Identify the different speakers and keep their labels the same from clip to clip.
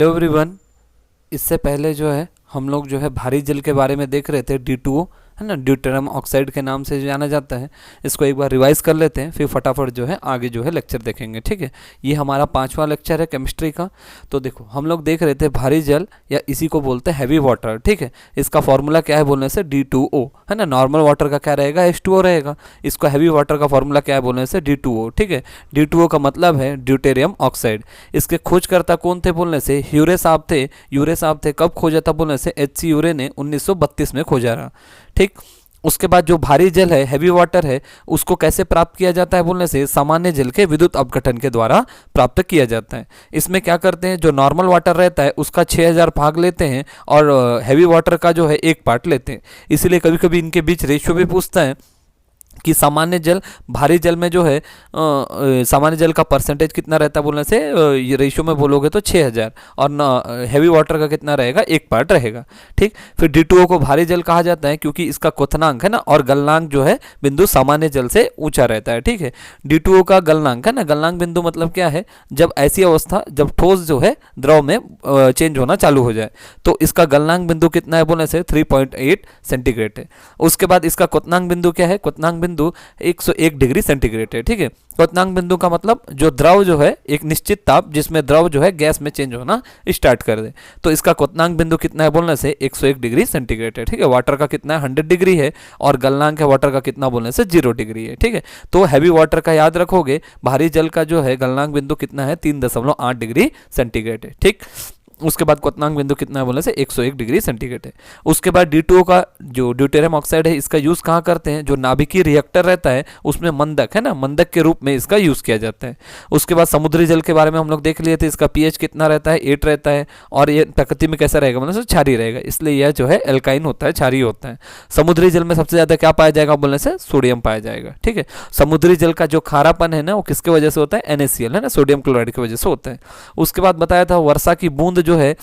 Speaker 1: Hello everyone. इससे पहले जो है हम लोग जो है भारी जल के बारे में देख रहे थे, D2O है ना, ड्यूटेरियम ऑक्साइड के नाम से जाना जाता है। इसको एक बार रिवाइज कर लेते हैं, फिर फटाफट जो है आगे जो है लेक्चर देखेंगे। ठीक है, ये हमारा 5वां लेक्चर है केमिस्ट्री का। तो देखो हम लोग देख रहे थे भारी जल या इसी को बोलते हैं हैवी वाटर। ठीक है, इसका फॉर्मूला क्या है बोलने से D2O है ना। नॉर्मल वाटर का क्या रहेगा, H2O रहेगा। इसको हैवी वाटर का फॉर्मूला क्या है बोलने से D2O। ठीक है, D2O का मतलब है ड्यूटेरियम ऑक्साइड। इसके खोजकर्ता कौन थे बोलने से यूरे साहब थे। यूरे साहब थे, कब खोजा था बोलने से HC यूरे ने 1932 में खोजा रहा। ठीक, उसके बाद जो भारी जल है, हैवी वाटर है, उसको कैसे प्राप्त किया जाता है बोलने से सामान्य जल के विद्युत अपघटन के द्वारा प्राप्त किया जाता है। इसमें क्या करते हैं, जो नॉर्मल वाटर रहता है उसका 6000 भाग लेते हैं और हैवी वाटर का जो है 1 पार्ट लेते हैं। इसलिए कभी कभी इनके बीच रेशियो भी पूछता है कि सामान्य जल भारी जल में जो है सामान्य जल का परसेंटेज कितना रहता है बोलने से ये रेशियो में बोलोगे तो 6000 और हैवी वाटर का कितना रहेगा, 1 पार्ट रहेगा। ठीक, फिर D2O को भारी जल कहा जाता है क्योंकि इसका क्वथनांक है ना और गलनांक जो है बिंदु सामान्य जल से ऊंचा रहता है। ठीक है, D2O का गलनांक है ना, गलनांक बिंदु मतलब क्या है, जब ऐसी अवस्था जब ठोस जो है द्रव में चेंज होना चालू हो जाए तो इसका गलनांक बिंदु कितना है बोलने से 3.8 सेंटीग्रेड है। उसके बाद इसका क्वथनांक बिंदु क्या है, क्वथनांक बिंदु 101 डिग्री सेंटीग्रेड है। ठीक है, क्वथनांक बिंदु का मतलब जो द्रव जो है एक निश्चित ताप जिसमें द्रव जो है गैस में चेंज होना स्टार्ट कर दे, तो इसका क्वथनांक बिंदु कितना है बोलने से 101 डिग्री सेंटीग्रेड है। ठीक है, वाटर का कितना है 100 डिग्री है और गलनांक है वाटर का कितना बोलने से 0 डिग्री है। ठीक है, तो हैवी वाटर का याद रखोगे, भारी जल का जो है गलनांक बिंदु कितना है 3.8 डिग्री सेंटीग्रेड है। ठीक, उसके बाद क्वथनांक बिंदु कितना है बोलने से 101 डिग्री सेंटीग्रेड है। उसके बाद D2O का जो ड्यूटेरियम ऑक्साइड है इसका यूज़ कहाँ करते हैं, जो नाभिकीय रिएक्टर रहता है उसमें मंदक है ना, मंदक के रूप में इसका यूज़ किया जाता है। उसके बाद समुद्री जल के बारे में हम लोग देख लिए थे, इसका pH कितना रहता है 8 रहता है और ये प्रकृति में कैसा रहेगा बोलने से क्षारीय रहेगा, इसलिए यह जो है एल्काइन होता है, क्षारीय होता है। समुद्री जल में सबसे ज़्यादा क्या पाया जाएगा बोलने से सोडियम पाया जाएगा। ठीक है, समुद्री जल का जो खारापन है ना वो किसके वजह से होता है, NaCl है ना, सोडियम क्लोराइड की वजह से होता है। उसके बाद बताया था वर्षा की बूंद जो है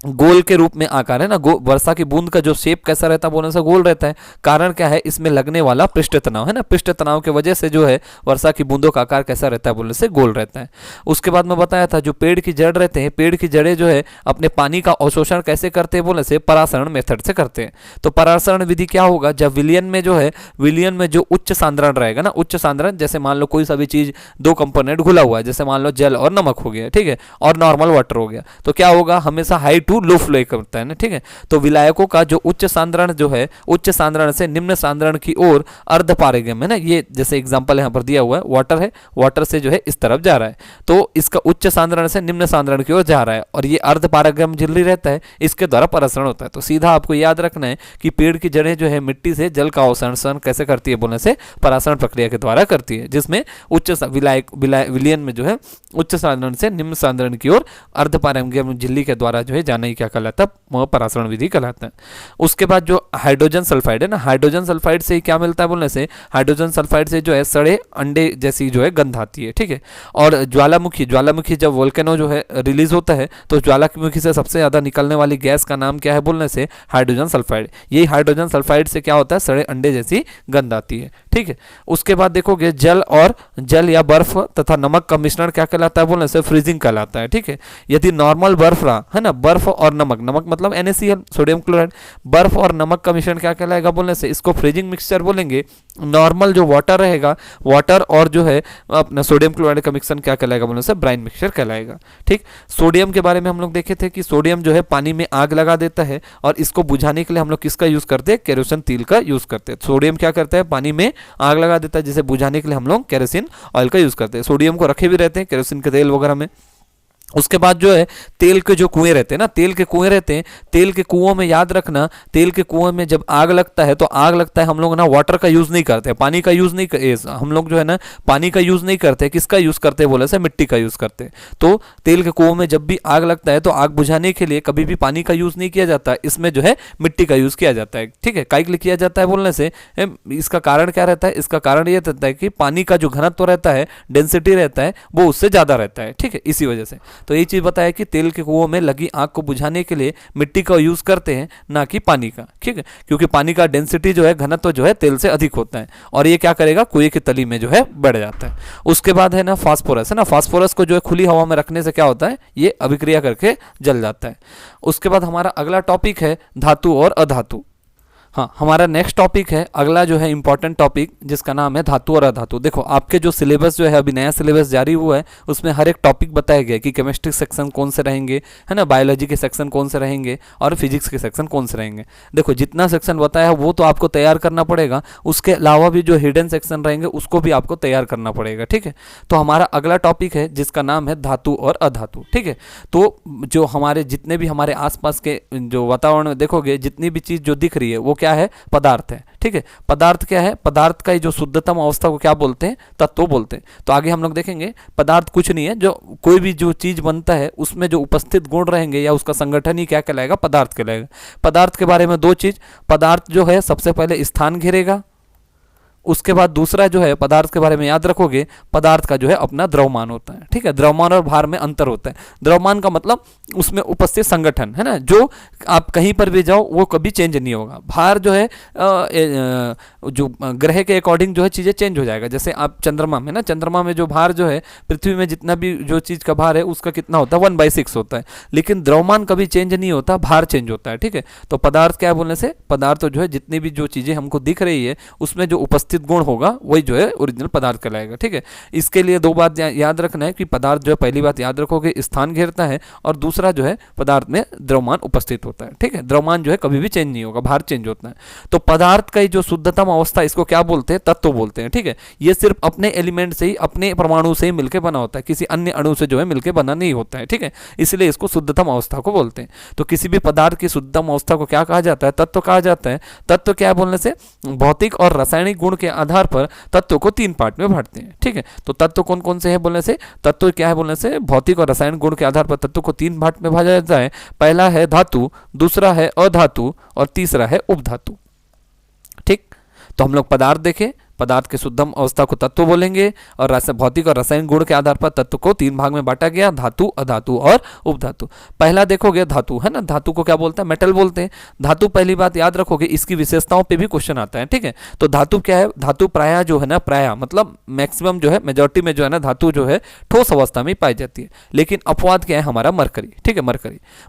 Speaker 1: गोल के रूप में आकार है ना, वर्षा की बूंद का जो शेप कैसा रहता है बोलने से गोल रहता है। कारण क्या है, इसमें लगने वाला पृष्ठ तनाव है ना, पृष्ठ तनाव की वजह से जो है वर्षा की बूंदों का आकार कैसा रहता है बोलने से गोल रहता है। उसके बाद मैं बताया था जो पेड़ की जड़ रहते हैं, पेड़ की जड़ें जो है अपने पानी का अवशोषण कैसे करते हैं बोलने से परासरण मेथड से करते हैं। तो परासरण विधि क्या होगा, जब विलयन में जो है विलयन में जो उच्च सांद्रण रहेगा ना, उच्च सांद्रण जैसे मान लो कोई सा भी चीज 2 कंपोनेंट घुला हुआ है, जैसे मान लो जल और नमक हो गया, ठीक है, और नॉर्मल वाटर हो गया, तो क्या होगा, हमेशा हाई टू लो फ्लो करता है ना। ठीक है, तो विलायकों का जो उच्च सांद्रण जो है उच्च सांद्रण से निम्न सांद्रण की ओर अर्धपारगम्य है ना, ये जैसे एग्जांपल यहां पर दिया हुआ है, वाटर है, वाटर से जो है इस तरफ जा रहा है, तो इसका उच्च सांद्रण से निम्न सांद्रण की ओर जा रहा है और ये अर्धपारगम्य झिल्ली रहता है, इसके द्वारा परासरण होता है। तो सीधा आपको याद रखना है कि पेड़ की जड़ें जो है मिट्टी से जल का अवशोषण कैसे करती है बोलने से परासरण प्रक्रिया के द्वारा करती है, जिसमें उच्च विलयन में जो है उच्च सांद्रण से निम्न सांद्रण की ओर अर्धपारगम्य झिल्ली के द्वारा जो है जाना ही क्या कहलाता है, परासरण विधि कहलाता है। उसके बाद जो हाइड्रोजन सल्फाइड है ना, हाइड्रोजन सल्फाइड से क्या मिलता है बोलने से हाइड्रोजन सल्फाइड से जो है सड़े अंडे जैसी जो है गंध आती है। ठीक है, और ज्वालामुखी जब वोल्केनो जो है रिलीज होता है तो ज्वालामुखी से सबसे ज्यादा निकलने वाली गैस का नाम क्या है बोलने से हाइड्रोजन सल्फाइड। यही हाइड्रोजन सल्फाइड से क्या होता है, सड़े अंडे जैसी गंध आती है। ठीक है, उसके बाद देखोगे जल या बर्फ तथा नमक का मिश्रण क्या कहलाता है बोलने से फ्रीजिंग कहलाता है। ठीक है, यदि नॉर्मल बर्फ रहा है ना, बर्फ और नमक मतलब NaCl सोडियम क्लोराइड, बर्फ और नमक का मिश्रण क्या कहलाएगा बोलने से इसको फ्रीजिंग मिक्सचर बोलेंगे। नॉर्मल जो वाटर रहेगा, वाटर और जो है अपना सोडियम क्लोराइड का मिश्रण क्या कहलाएगा बोलने से ब्राइन मिक्सचर कहलाएगा। ठीक, सोडियम के बारे में हम लोग देखे थे कि सोडियम जो है पानी में आग लगा देता है और इसको बुझाने के लिए हम लोग किसका यूज करते हैं, केरोसिन तेल का यूज करते हैं। सोडियम क्या करता है, पानी में आग लगा देता है, जिसे बुझाने के लिए हम लोग केरोसिन ऑयल का यूज करते हैं। सोडियम को रखे भी रहते हैं केरोसिन के तेल वगैरह में। उसके बाद जो है तेल के जो कुएं रहते हैं ना, तेल के कुएं रहते हैं, तेल के कुओं में याद रखना, तेल के कुएं में जब आग लगता है तो आग लगता है, हम लोग ना वाटर का यूज नहीं करते, पानी का यूज नहीं, हम लोग जो है ना पानी का यूज नहीं करते, किसका यूज करते हैं बोले से मिट्टी का यूज करते हैं। तो तेल के कुओं में जब भी आग लगता है तो आग बुझाने के लिए कभी भी पानी का यूज नहीं किया जाता, इसमें जो है मिट्टी का यूज किया जाता है। ठीक है, काहे के लिए किया जाता है बोलने से इसका कारण क्या रहता है, इसका कारण यह रहता है कि पानी का जो घनत्व रहता है, डेंसिटी रहता है, वो उससे ज्यादा रहता है। ठीक है, इसी वजह से तो ये चीज़ बताया कि तेल के कुओं में लगी आग को बुझाने के लिए मिट्टी का यूज़ करते हैं, ना कि पानी का, ठीक है, क्योंकि पानी का डेंसिटी जो है, घनत्व जो है तेल से अधिक होता है और ये क्या करेगा, कुएं की तली में जो है बढ़ जाता है। उसके बाद है ना फास्फोरस, है ना, फास्फोरस को जो है खुली हवा में रखने से क्या होता है, ये अभिक्रिया करके जल जाता है। उसके बाद हमारा अगला टॉपिक है धातु और अधातु। हाँ, हमारा नेक्स्ट टॉपिक है, अगला जो है इंपॉर्टेंट टॉपिक, जिसका नाम है धातु और अधातु। देखो आपके जो सिलेबस जो है, अभी नया सिलेबस जारी हुआ है, उसमें हर एक टॉपिक बताया गया कि केमिस्ट्री सेक्शन कौन से रहेंगे, है ना, बायोलॉजी के सेक्शन कौन से रहेंगे और फिजिक्स के सेक्शन कौन से रहेंगे। देखो जितना सेक्शन बताया है वो तो आपको तैयार करना पड़ेगा, उसके अलावा भी जो हिडन सेक्शन रहेंगे उसको भी आपको तैयार करना पड़ेगा, ठीक है। तो हमारा अगला टॉपिक है जिसका नाम है धातु और अधातु, ठीक है। तो जो हमारे जितने भी हमारे आसपास के जो वातावरण में देखोगे, जितनी भी चीज़ जो दिख रही है वो क्या है, पदार्थ है, ठीक है। पदार्थ क्या है, पदार्थ का जो शुद्धतम अवस्था को क्या बोलते हैं, तत्व बोलते हैं। तो आगे हम लोग देखेंगे पदार्थ कुछ नहीं है, जो कोई भी जो चीज बनता है उसमें जो उपस्थित गुण रहेंगे या उसका संगठन ही क्या कहलाएगा, पदार्थ कहलाएगा। पदार्थ के बारे में दो चीज, पदार्थ जो है सबसे पहले स्थान घेरेगा, उसके बाद दूसरा जो है पदार्थ के बारे में याद रखोगे, पदार्थ का जो है अपना द्रव्यमान होता है, ठीक है। द्रव्यमान और भार में अंतर होता है। द्रव्यमान का मतलब उसमें उपस्थित संगठन, है ना, जो आप कहीं पर भी जाओ वो कभी चेंज नहीं होगा। भार जो है जो ग्रह के अकॉर्डिंग जो है चीज़ें चेंज हो जाएगा। जैसे आप चंद्रमा में ना, चंद्रमा में जो भार जो है, पृथ्वी में जितना भी जो चीज़ का भार है उसका कितना होता है, 1/6 होता है, लेकिन द्रव्यमान कभी चेंज नहीं होता, भार चेंज होता है, ठीक है। तो पदार्थ क्या बोलने से, पदार्थ जो है जितनी भी जो चीज़ें हमको दिख रही है उसमें जो उपस्थित गुण होगा वही जो है ओरिजिनल पदार्थ कहलाएगा, ठीक है। इसके लिए दो बात याद रखना है कि पदार्थ जो है, पहली बात याद रखोगे स्थान घेरता है, और दूसरा जो है पदार्थ में द्रव्यमान उपस्थित होता है, ठीक है। द्रव्यमान जो है कभी भी चेंज नहीं होगा, भार चेंज होता है। तो पदार्थ का जो शुद्धतम अवस्था, इसको क्या बोलते हैं, तत्व बोलते हैं, ठीक है। ये सिर्फ अपने एलिमेंट से ही, अपने परमाणु से ही मिलकर बना होता है, किसी अन्य अणु से जो है मिलकर बना नहीं होता है, ठीक है। इसलिए इसको शुद्धतम अवस्था को बोलते हैं। तो किसी भी पदार्थ की शुद्धतम अवस्था को क्या कहा जाता है, तत्व कहा जाता है। तत्व क्या बोलने से, भौतिक और रासायनिक गुण के आधार पर तत्व को 3 पार्ट में बांटते हैं, ठीक है। तो तत्व कौन कौन से हैं बोलने से, तत्व क्या है बोलने से, भौतिक और रासायनिक गुण के आधार पर तत्व को 3 भाग में बांटा जाता है। पहला है धातु, दूसरा है अधातु और तीसरा है उपधातु, ठीक। तो हम लोग पदार्थ देखें, पदार्थ के शुद्धम अवस्था को तत्व बोलेंगे, और भौतिक और रासायनिक गुण के आधार पर तत्व को 3 भाग में बांटा गया, धातु, अधातु और उपधातु। पहला देखोगे धातु, है ना, धातु को क्या बोलते हैं, मेटल बोलते हैं। धातु पहली बात याद रखोगे, इसकी विशेषताओं पे भी क्वेश्चन आता है, ठीक है। तो धातु क्या है, धातु प्रायः जो है ना, प्रायः मतलब मैक्सिमम जो है, मेजॉरिटी में जो है ना, धातु जो है ठोस अवस्था में पाई जाती है। लेकिन अपवाद क्या है, हमारा मरकरी, ठीक है।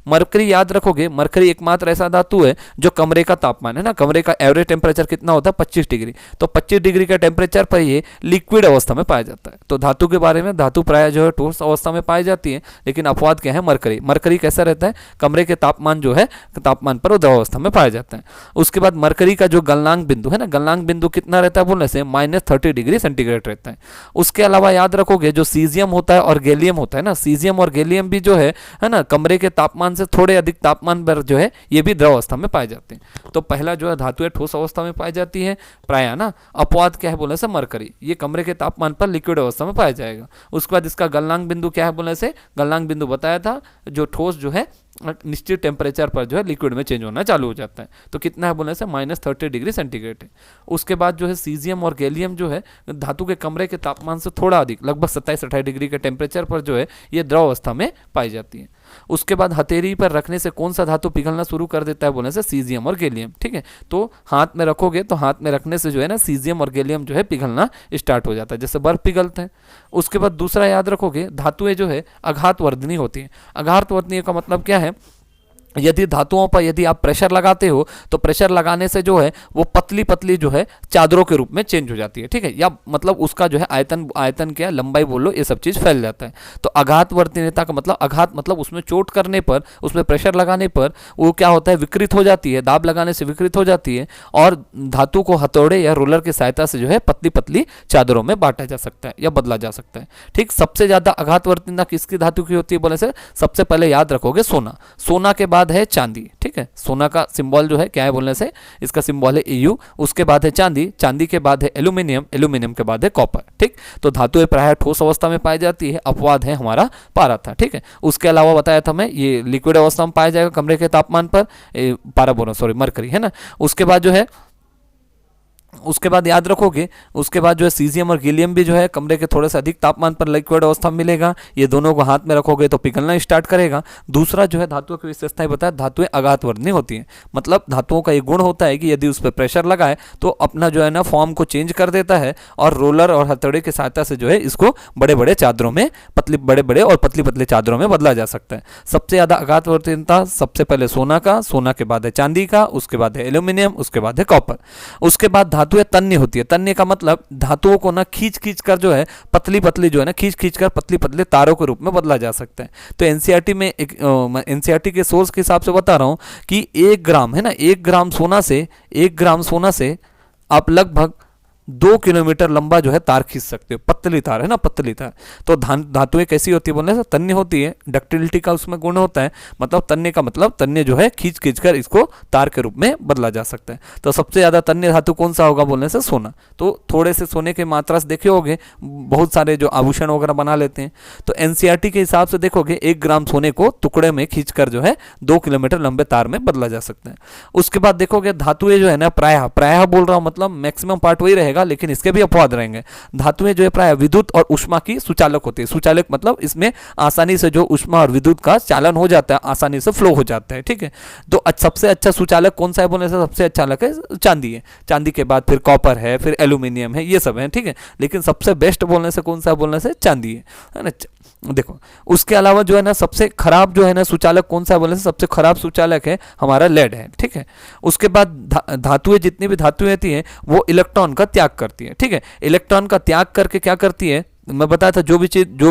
Speaker 1: मरकरी याद रखोगे, मरकरी एकमात्र ऐसा धातु है जो कमरे का तापमान, है ना, कमरे का एवरेज टेम्परेचर कितना होता है, 25 डिग्री। तो 25 डिग्री का टेम्परेचर पर ये लिक्विड अवस्था में पाया जाता है। तो धातु के बारे में, धातु प्रायः जो है ठोस अवस्था में पाई जाती है, लेकिन अपवाद क्या है, मरकरी। मरकरी कैसा रहता है, कमरे के तापमान जो है, तापमान पर वो द्रव अवस्था में पाया जाता है। उसके बाद मरकरी का जो गलनांक बिंदु है ना, गलनांक बिंदु कितना रहता है बोलने से, -30 डिग्री सेंटीग्रेड रहता है। उसके अलावा याद रखोगे जो सीजियम होता है और गैलियम होता है ना, सीजियम और गैलियम भी जो है ना, कमरे के तापमान से थोड़े अधिक तापमान पर जो है ये भी द्रव अवस्था में पाए जाते हैं। तो पहला जो है धातु है ठोस अवस्था में पाई जाती है प्रायः ना। अपवाद क्या है बोलने से, मरकरी, ये कमरे के तापमान पर लिक्विड अवस्था में पाया जाएगा। उसके बाद इसका गलनांक बिंदु क्या है बोलने से, गलनांक बिंदु बताया था, जो ठोस जो है निश्चित टेम्परेचर पर जो है लिक्विड में चेंज होना चालू हो जाता है। तो कितना है बोलने से, -30 डिग्री सेंटीग्रेड है। उसके बाद जो है सीजियम और गैलियम जो है धातु के कमरे के तापमान से थोड़ा अधिक, लगभग 27-28 डिग्री के टेम्परेचर पर जो है ये द्रव अवस्था में पाई जाती है। उसके बाद हथेली पर रखने से कौन सा धातु पिघलना शुरू कर देता है बोलने से, सीजियम और गैलियम, ठीक है। तो हाथ में रखोगे तो हाथ में रखने से जो है ना, सीजियम और गैलियम जो है पिघलना स्टार्ट हो जाता है, जैसे बर्फ पिघलता है। उसके बाद दूसरा याद रखोगे, धातुएं जो है आघातवर्धनी होती हैं। आघातवर्धनी का मतलब क्या है, यदि धातुओं पर यदि आप प्रेशर लगाते हो तो प्रेशर लगाने से जो है वो पतली पतली जो है चादरों के रूप में चेंज हो जाती है, ठीक है। या मतलब उसका जो है आयतन क्या, लंबाई बोलो, ये सब चीज़ फैल जाता है। तो आघातवर्तीयता का मतलब, आघात मतलब उसमें चोट करने पर, उसमें प्रेशर लगाने पर वो क्या होता है, विकृत हो जाती है, दाब लगाने से विकृत हो जाती है, और धातु को हथौड़े या रोलर की सहायता से जो है पतली पतली चादरों में बांटा जा सकता है या बदला जा सकता है, ठीक। सबसे ज़्यादा आघातवर्तीयता किसकी धातु की होती है बोले से, सबसे पहले याद रखोगे सोना। सोना के बाद है चांदी, ठीक है। सोना का सिंबल जो है क्या है बोलने से, इसका सिंबल है EU। उसके बाद है चांदी, चांदी के बाद है एल्यूमिनियम, एल्यूमिनियम के बाद है कॉपर, ठीक। तो धातुएं प्रायः ठोस अवस्था में पाई जाती है। अपवाद है हमारा पारा था, ठीक है। उसके अलावा बताया था मैं, ये लिक्विड अवस्था में पाया जाएगा कमरे के तापमान पर, पारा बोलो सॉरी, मरकरी, है ना। उसके बाद जो है उसके बाद याद रखोगे, उसके बाद जो है सीजियम और गैलियम भी जो है कमरे के थोड़े से अधिक तापमान पर लिक्विड अवस्था में मिलेगा। ये दोनों को हाथ में रखोगे तो पिघलना स्टार्ट करेगा। दूसरा जो है धातुओं की विशेषताएं बताया, धातुएं आघातवर्णी होती हैं, मतलब धातुओं का एक गुण होता है कि यदि उस पर प्रेशर लगाए तो अपना जो है ना फॉर्म को चेंज कर देता है और रोलर और हथौड़े की सहायता से जो है इसको बड़े बड़े चादरों में, बड़े बड़े और पतली पतली चादरों में बदला जा सकता है। सबसे ज़्यादा आघातवर्तीता सबसे पहले सोना का, सोना के बाद है चांदी का, उसके बाद है एल्यूमिनियम, उसके बाद है कॉपर। उसके बाद धातुएं तन्य होती है। तन्य का मतलब धातुओं को ना खींच खींच कर जो है पतली पतली जो है ना खींच खींच कर पतली पतली तारों के रूप में बदला जा सकता है। तो एनसीईआरटी में एक एनसीईआरटी के सोर्स के हिसाब से बता रहा हूं कि 1 ग्राम है ना, 1 ग्राम सोना से आप लगभग 2 किलोमीटर लंबा जो है तार खींच सकते हो। पतली तार है ना, पतली तार। तो धातुएं कैसी होती है बोलने से, तन्य होती है। डक्टिलिटी का उसमें गुण होता है, मतलब तन्य का मतलब तन्य जो है खींच खींच कर इसको तार के रूप में बदला जा सकता है। तो सबसे ज्यादा तन्य धातु कौन सा होगा बोलने से, सोना। तो थोड़े से सोने के मात्रा से देखे होगे बहुत सारे जो आभूषण वगैरह बना लेते हैं। तो एनसीईआरटी के हिसाब से देखोगे 1 ग्राम सोने को टुकड़े में खींच कर जो है 2 किलोमीटर लंबे तार में बदला जा सकता है। उसके बाद देखोगे धातुएं जो है ना, प्रायः बोल रहा हूं, मतलब मैक्सिमम पार्ट वही रहेगा लेकिन इसके भी अपवाद रहेंगे। धातुएं जो है प्राय विद्युत और ऊष्मा की सुचालक होती है। सुचालक मतलब इसमें आसानी से जो ऊष्मा और विद्युत का चालन हो जाता है, आसानी से फ्लो हो जाता है, ठीक है। तो सबसे अच्छा सुचालक कौन सा है बोलने से, सबसे अच्छा चालक है चांदी है। चांदी के बाद फिर कॉपर है, फिर एल्यूमिनियम है, ये सब है, ठीक है। लेकिन सबसे बेस्ट बोलने से कौन सा बोलने से, चांदी है ना। देखो उसके अलावा जो है ना सबसे खराब जो है ना सुचालक कौन सा बोलने से, सबसे खराब सुचालक है हमारा लेड है, ठीक है। उसके बाद धातुएं, जितनी भी धातुएं होती हैं वो इलेक्ट्रॉन का त्याग करती है, ठीक है। इलेक्ट्रॉन का त्याग करके क्या करती है, मैं बताया था जो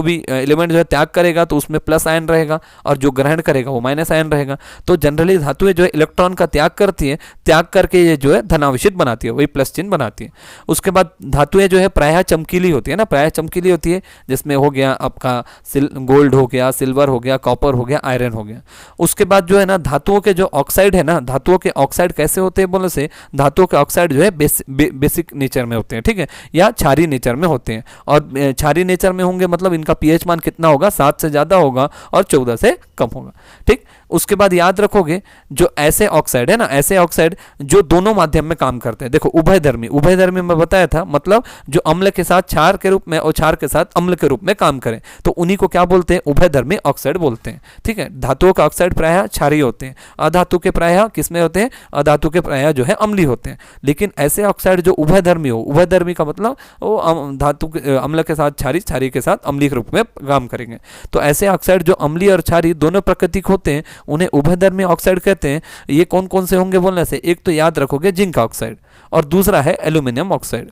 Speaker 1: भी एलिमेंट जो है त्याग करेगा तो उसमें प्लस आयन रहेगा और जो ग्रहण करेगा वो माइनस आयन रहेगा। तो जनरली धातुएं जो है इलेक्ट्रॉन का त्याग करती है, त्याग करके ये जो है धनावेशित बनाती है, वही प्लस चिन्ह बनाती है। उसके बाद धातुएं जो है प्रायः चमकीली होती है ना, प्रायः चमकीली होती है, जिसमें हो गया आपका गोल्ड हो गया, सिल्वर हो गया, कॉपर हो गया, आयरन हो गया। उसके बाद जो है ना धातुओं के जो ऑक्साइड है ना, धातुओं के ऑक्साइड कैसे होते हैं बोलने से, धातुओं के ऑक्साइड जो है बेसिक नेचर में होते हैं, ठीक है, या क्षारीय नेचर में होते हैं। और क्षारीय नेचर में होंगे मतलब इनका पीएच मान कितना होगा, 7 से ज्यादा होगा और 14 से कम होगा, ठीक। उसके बाद याद रखोगे जो ऐसे ऑक्साइड है ना, ऐसे ऑक्साइड जो दोनों माध्यम में काम करते हैं। देखो उभयधर्मी मैं बताया था, मतलब जो अम्ल के साथ क्षार के रूप में और क्षार के साथ अम्ल के रूप में काम करें, तो उन्हीं को क्या बोलते हैं, उभयधर्मी ऑक्साइड बोलते हैं, ठीक है। धातुओं का ऑक्साइड प्रायः क्षारीय होते हैं, अधातु के प्रायः किसमें होते हैं, अधातु के प्रायः जो है अम्लीय होते हैं। लेकिन ऐसे ऑक्साइड जो उभयधर्मी हो, उभयधर्मी का मतलब वो धातु अम्ल के साथ क्षारीय के साथ अम्लीय रूप में काम करेंगे। तो ऐसे ऑक्साइड जो अम्लीय और क्षारीय दोनों प्राकृतिक होते हैं उन्हें उभयधर्मी ऑक्साइड कहते हैं। ये कौन कौन से होंगे बोलने से, एक तो याद रखोगे जिंक ऑक्साइड और दूसरा है एल्यूमिनियम ऑक्साइड,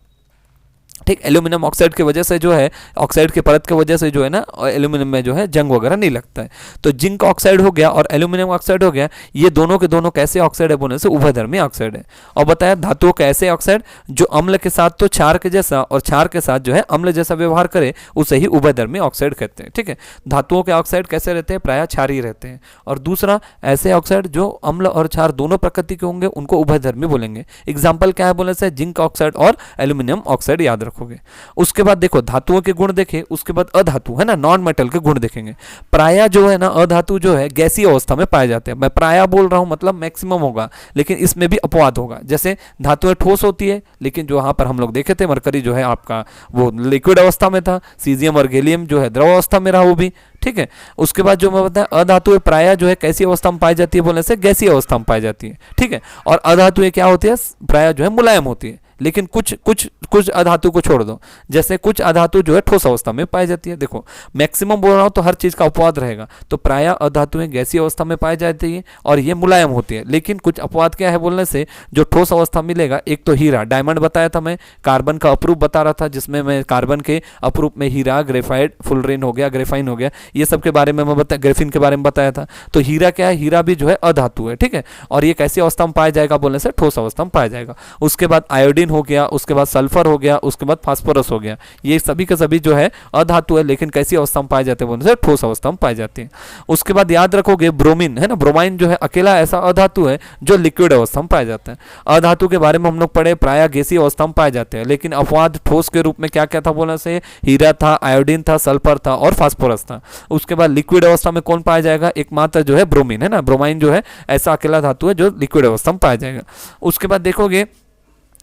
Speaker 1: ठीक। एल्यूमिनियम ऑक्साइड की वजह से जो है, ऑक्साइड की परत की वजह से जो है ना एल्यूमिनियम में जो है जंग वगैरह नहीं लगता है। तो जिंक ऑक्साइड हो गया और एल्यूमिनियम ऑक्साइड हो गया, ये दोनों के दोनों कैसे ऑक्साइड है बोलने से, उभयधर्मी ऑक्साइड है। और बताया धातुओं के ऐसे ऑक्साइड जो अम्ल के साथ तो क्षार के जैसा और क्षार के साथ जो है अम्ल जैसा व्यवहार करे, उसे ही उभयधर्मी ऑक्साइड कहते हैं, ठीक है। धातुओं के ऑक्साइड कैसे रहते हैं, प्रायः क्षारीय रहते हैं। और दूसरा ऐसे ऑक्साइड जो अम्ल और क्षार दोनों प्रकृति के होंगे उनको उभयधर्मी बोलेंगे। एग्जाम्पल क्या है बोलने से, जिंक ऑक्साइड और एल्यूमिनियम ऑक्साइड याद रखोगे। उसके बाद देखो धातुओं के गुण देखे, उसके बाद अधातु है ना, नॉन मेटल के गुण देखेंगे। प्रायः जो है ना अधातु जो है गैसीय अवस्था में पाए जाते हैं। मैं प्रायः बोल रहा हूं मतलब मैक्सिमम होगा, लेकिन इसमें भी अपवाद होगा। जैसे धातुएं ठोस होती है, लेकिन जो यहां पर हम लोग देखे थे मरकरी जो है आपका वो लिक्विड अवस्था में था, सीजियम और गैलियम जो है द्रव अवस्था में रहा वो भी, ठीक है। उसके बाद जो मैं बताया अधातुएं प्रायः जो है कैसी अवस्था में पाई जाती है बोलने से, गैसीय अवस्था में पाई जाती है, ठीक है। और अधातुएं क्या होती है, प्रायः जो है मुलायम होती है। लेकिन कुछ अधातु को छोड़ दो, जैसे कुछ अधातु जो है ठोस अवस्था में पाई जाती है। देखो मैक्सिमम बोल रहा हूं तो हर चीज का अपवाद रहेगा। तो प्रायः अधातुएं गैसीय अवस्था में पाई जाती है और ये मुलायम होती है। लेकिन कुछ अपवाद क्या है बोलने से, जो ठोस अवस्था मिलेगा, एक तो हीरा, डायमंड बताया था मैं, कार्बन का अपरूप बता रहा था जिसमें मैं कार्बन के अपरूप में हीरा, ग्रेफाइट, फुलरेन हो गया, ग्रेफाइन हो गया, ये सब के बारे में मैं ग्रेफिन के बारे में बताया था। तो हीरा क्या है, हीरा भी जो है अधातु है, ठीक है। और ये कैसी अवस्था में पाया जाएगा बोलने से, ठोस अवस्था में पाया जाएगा। उसके बाद आयोडीन हो गया, उसके बाद सल्फर हो गया, उसके बाद फास्फोरस हो गया, ये सभी के सभी जो है अधातु है, लेकिन कैसी अवस्था में पाए जाते हैं बोलने से, ठोस अवस्था में पाए जाते हैं। उसके बाद याद रखोगे ब्रोमीन है ना, ब्रोमाइन जो है अकेला ऐसा अधातु है जो लिक्विड अवस्था में पाया जाता है। अधातु के बारे में हम लोग पढ़े, प्रायः गैसीय अवस्था में पाए जाते हैं, लेकिन अपवाद ठोस के रूप में क्या क्या था बोलने से, हीरा था, आयोडीन था, सल्फर था और फास्फोरस था। उसके बाद लिक्विड अवस्था में कौन पाया जाएगा, एकमात्र जो है ब्रोमीन है ना, ब्रोमाइन जो है ऐसा अकेला धातु है जो लिक्विड अवस्था में पाया जाएगा। उसके बाद देखोगे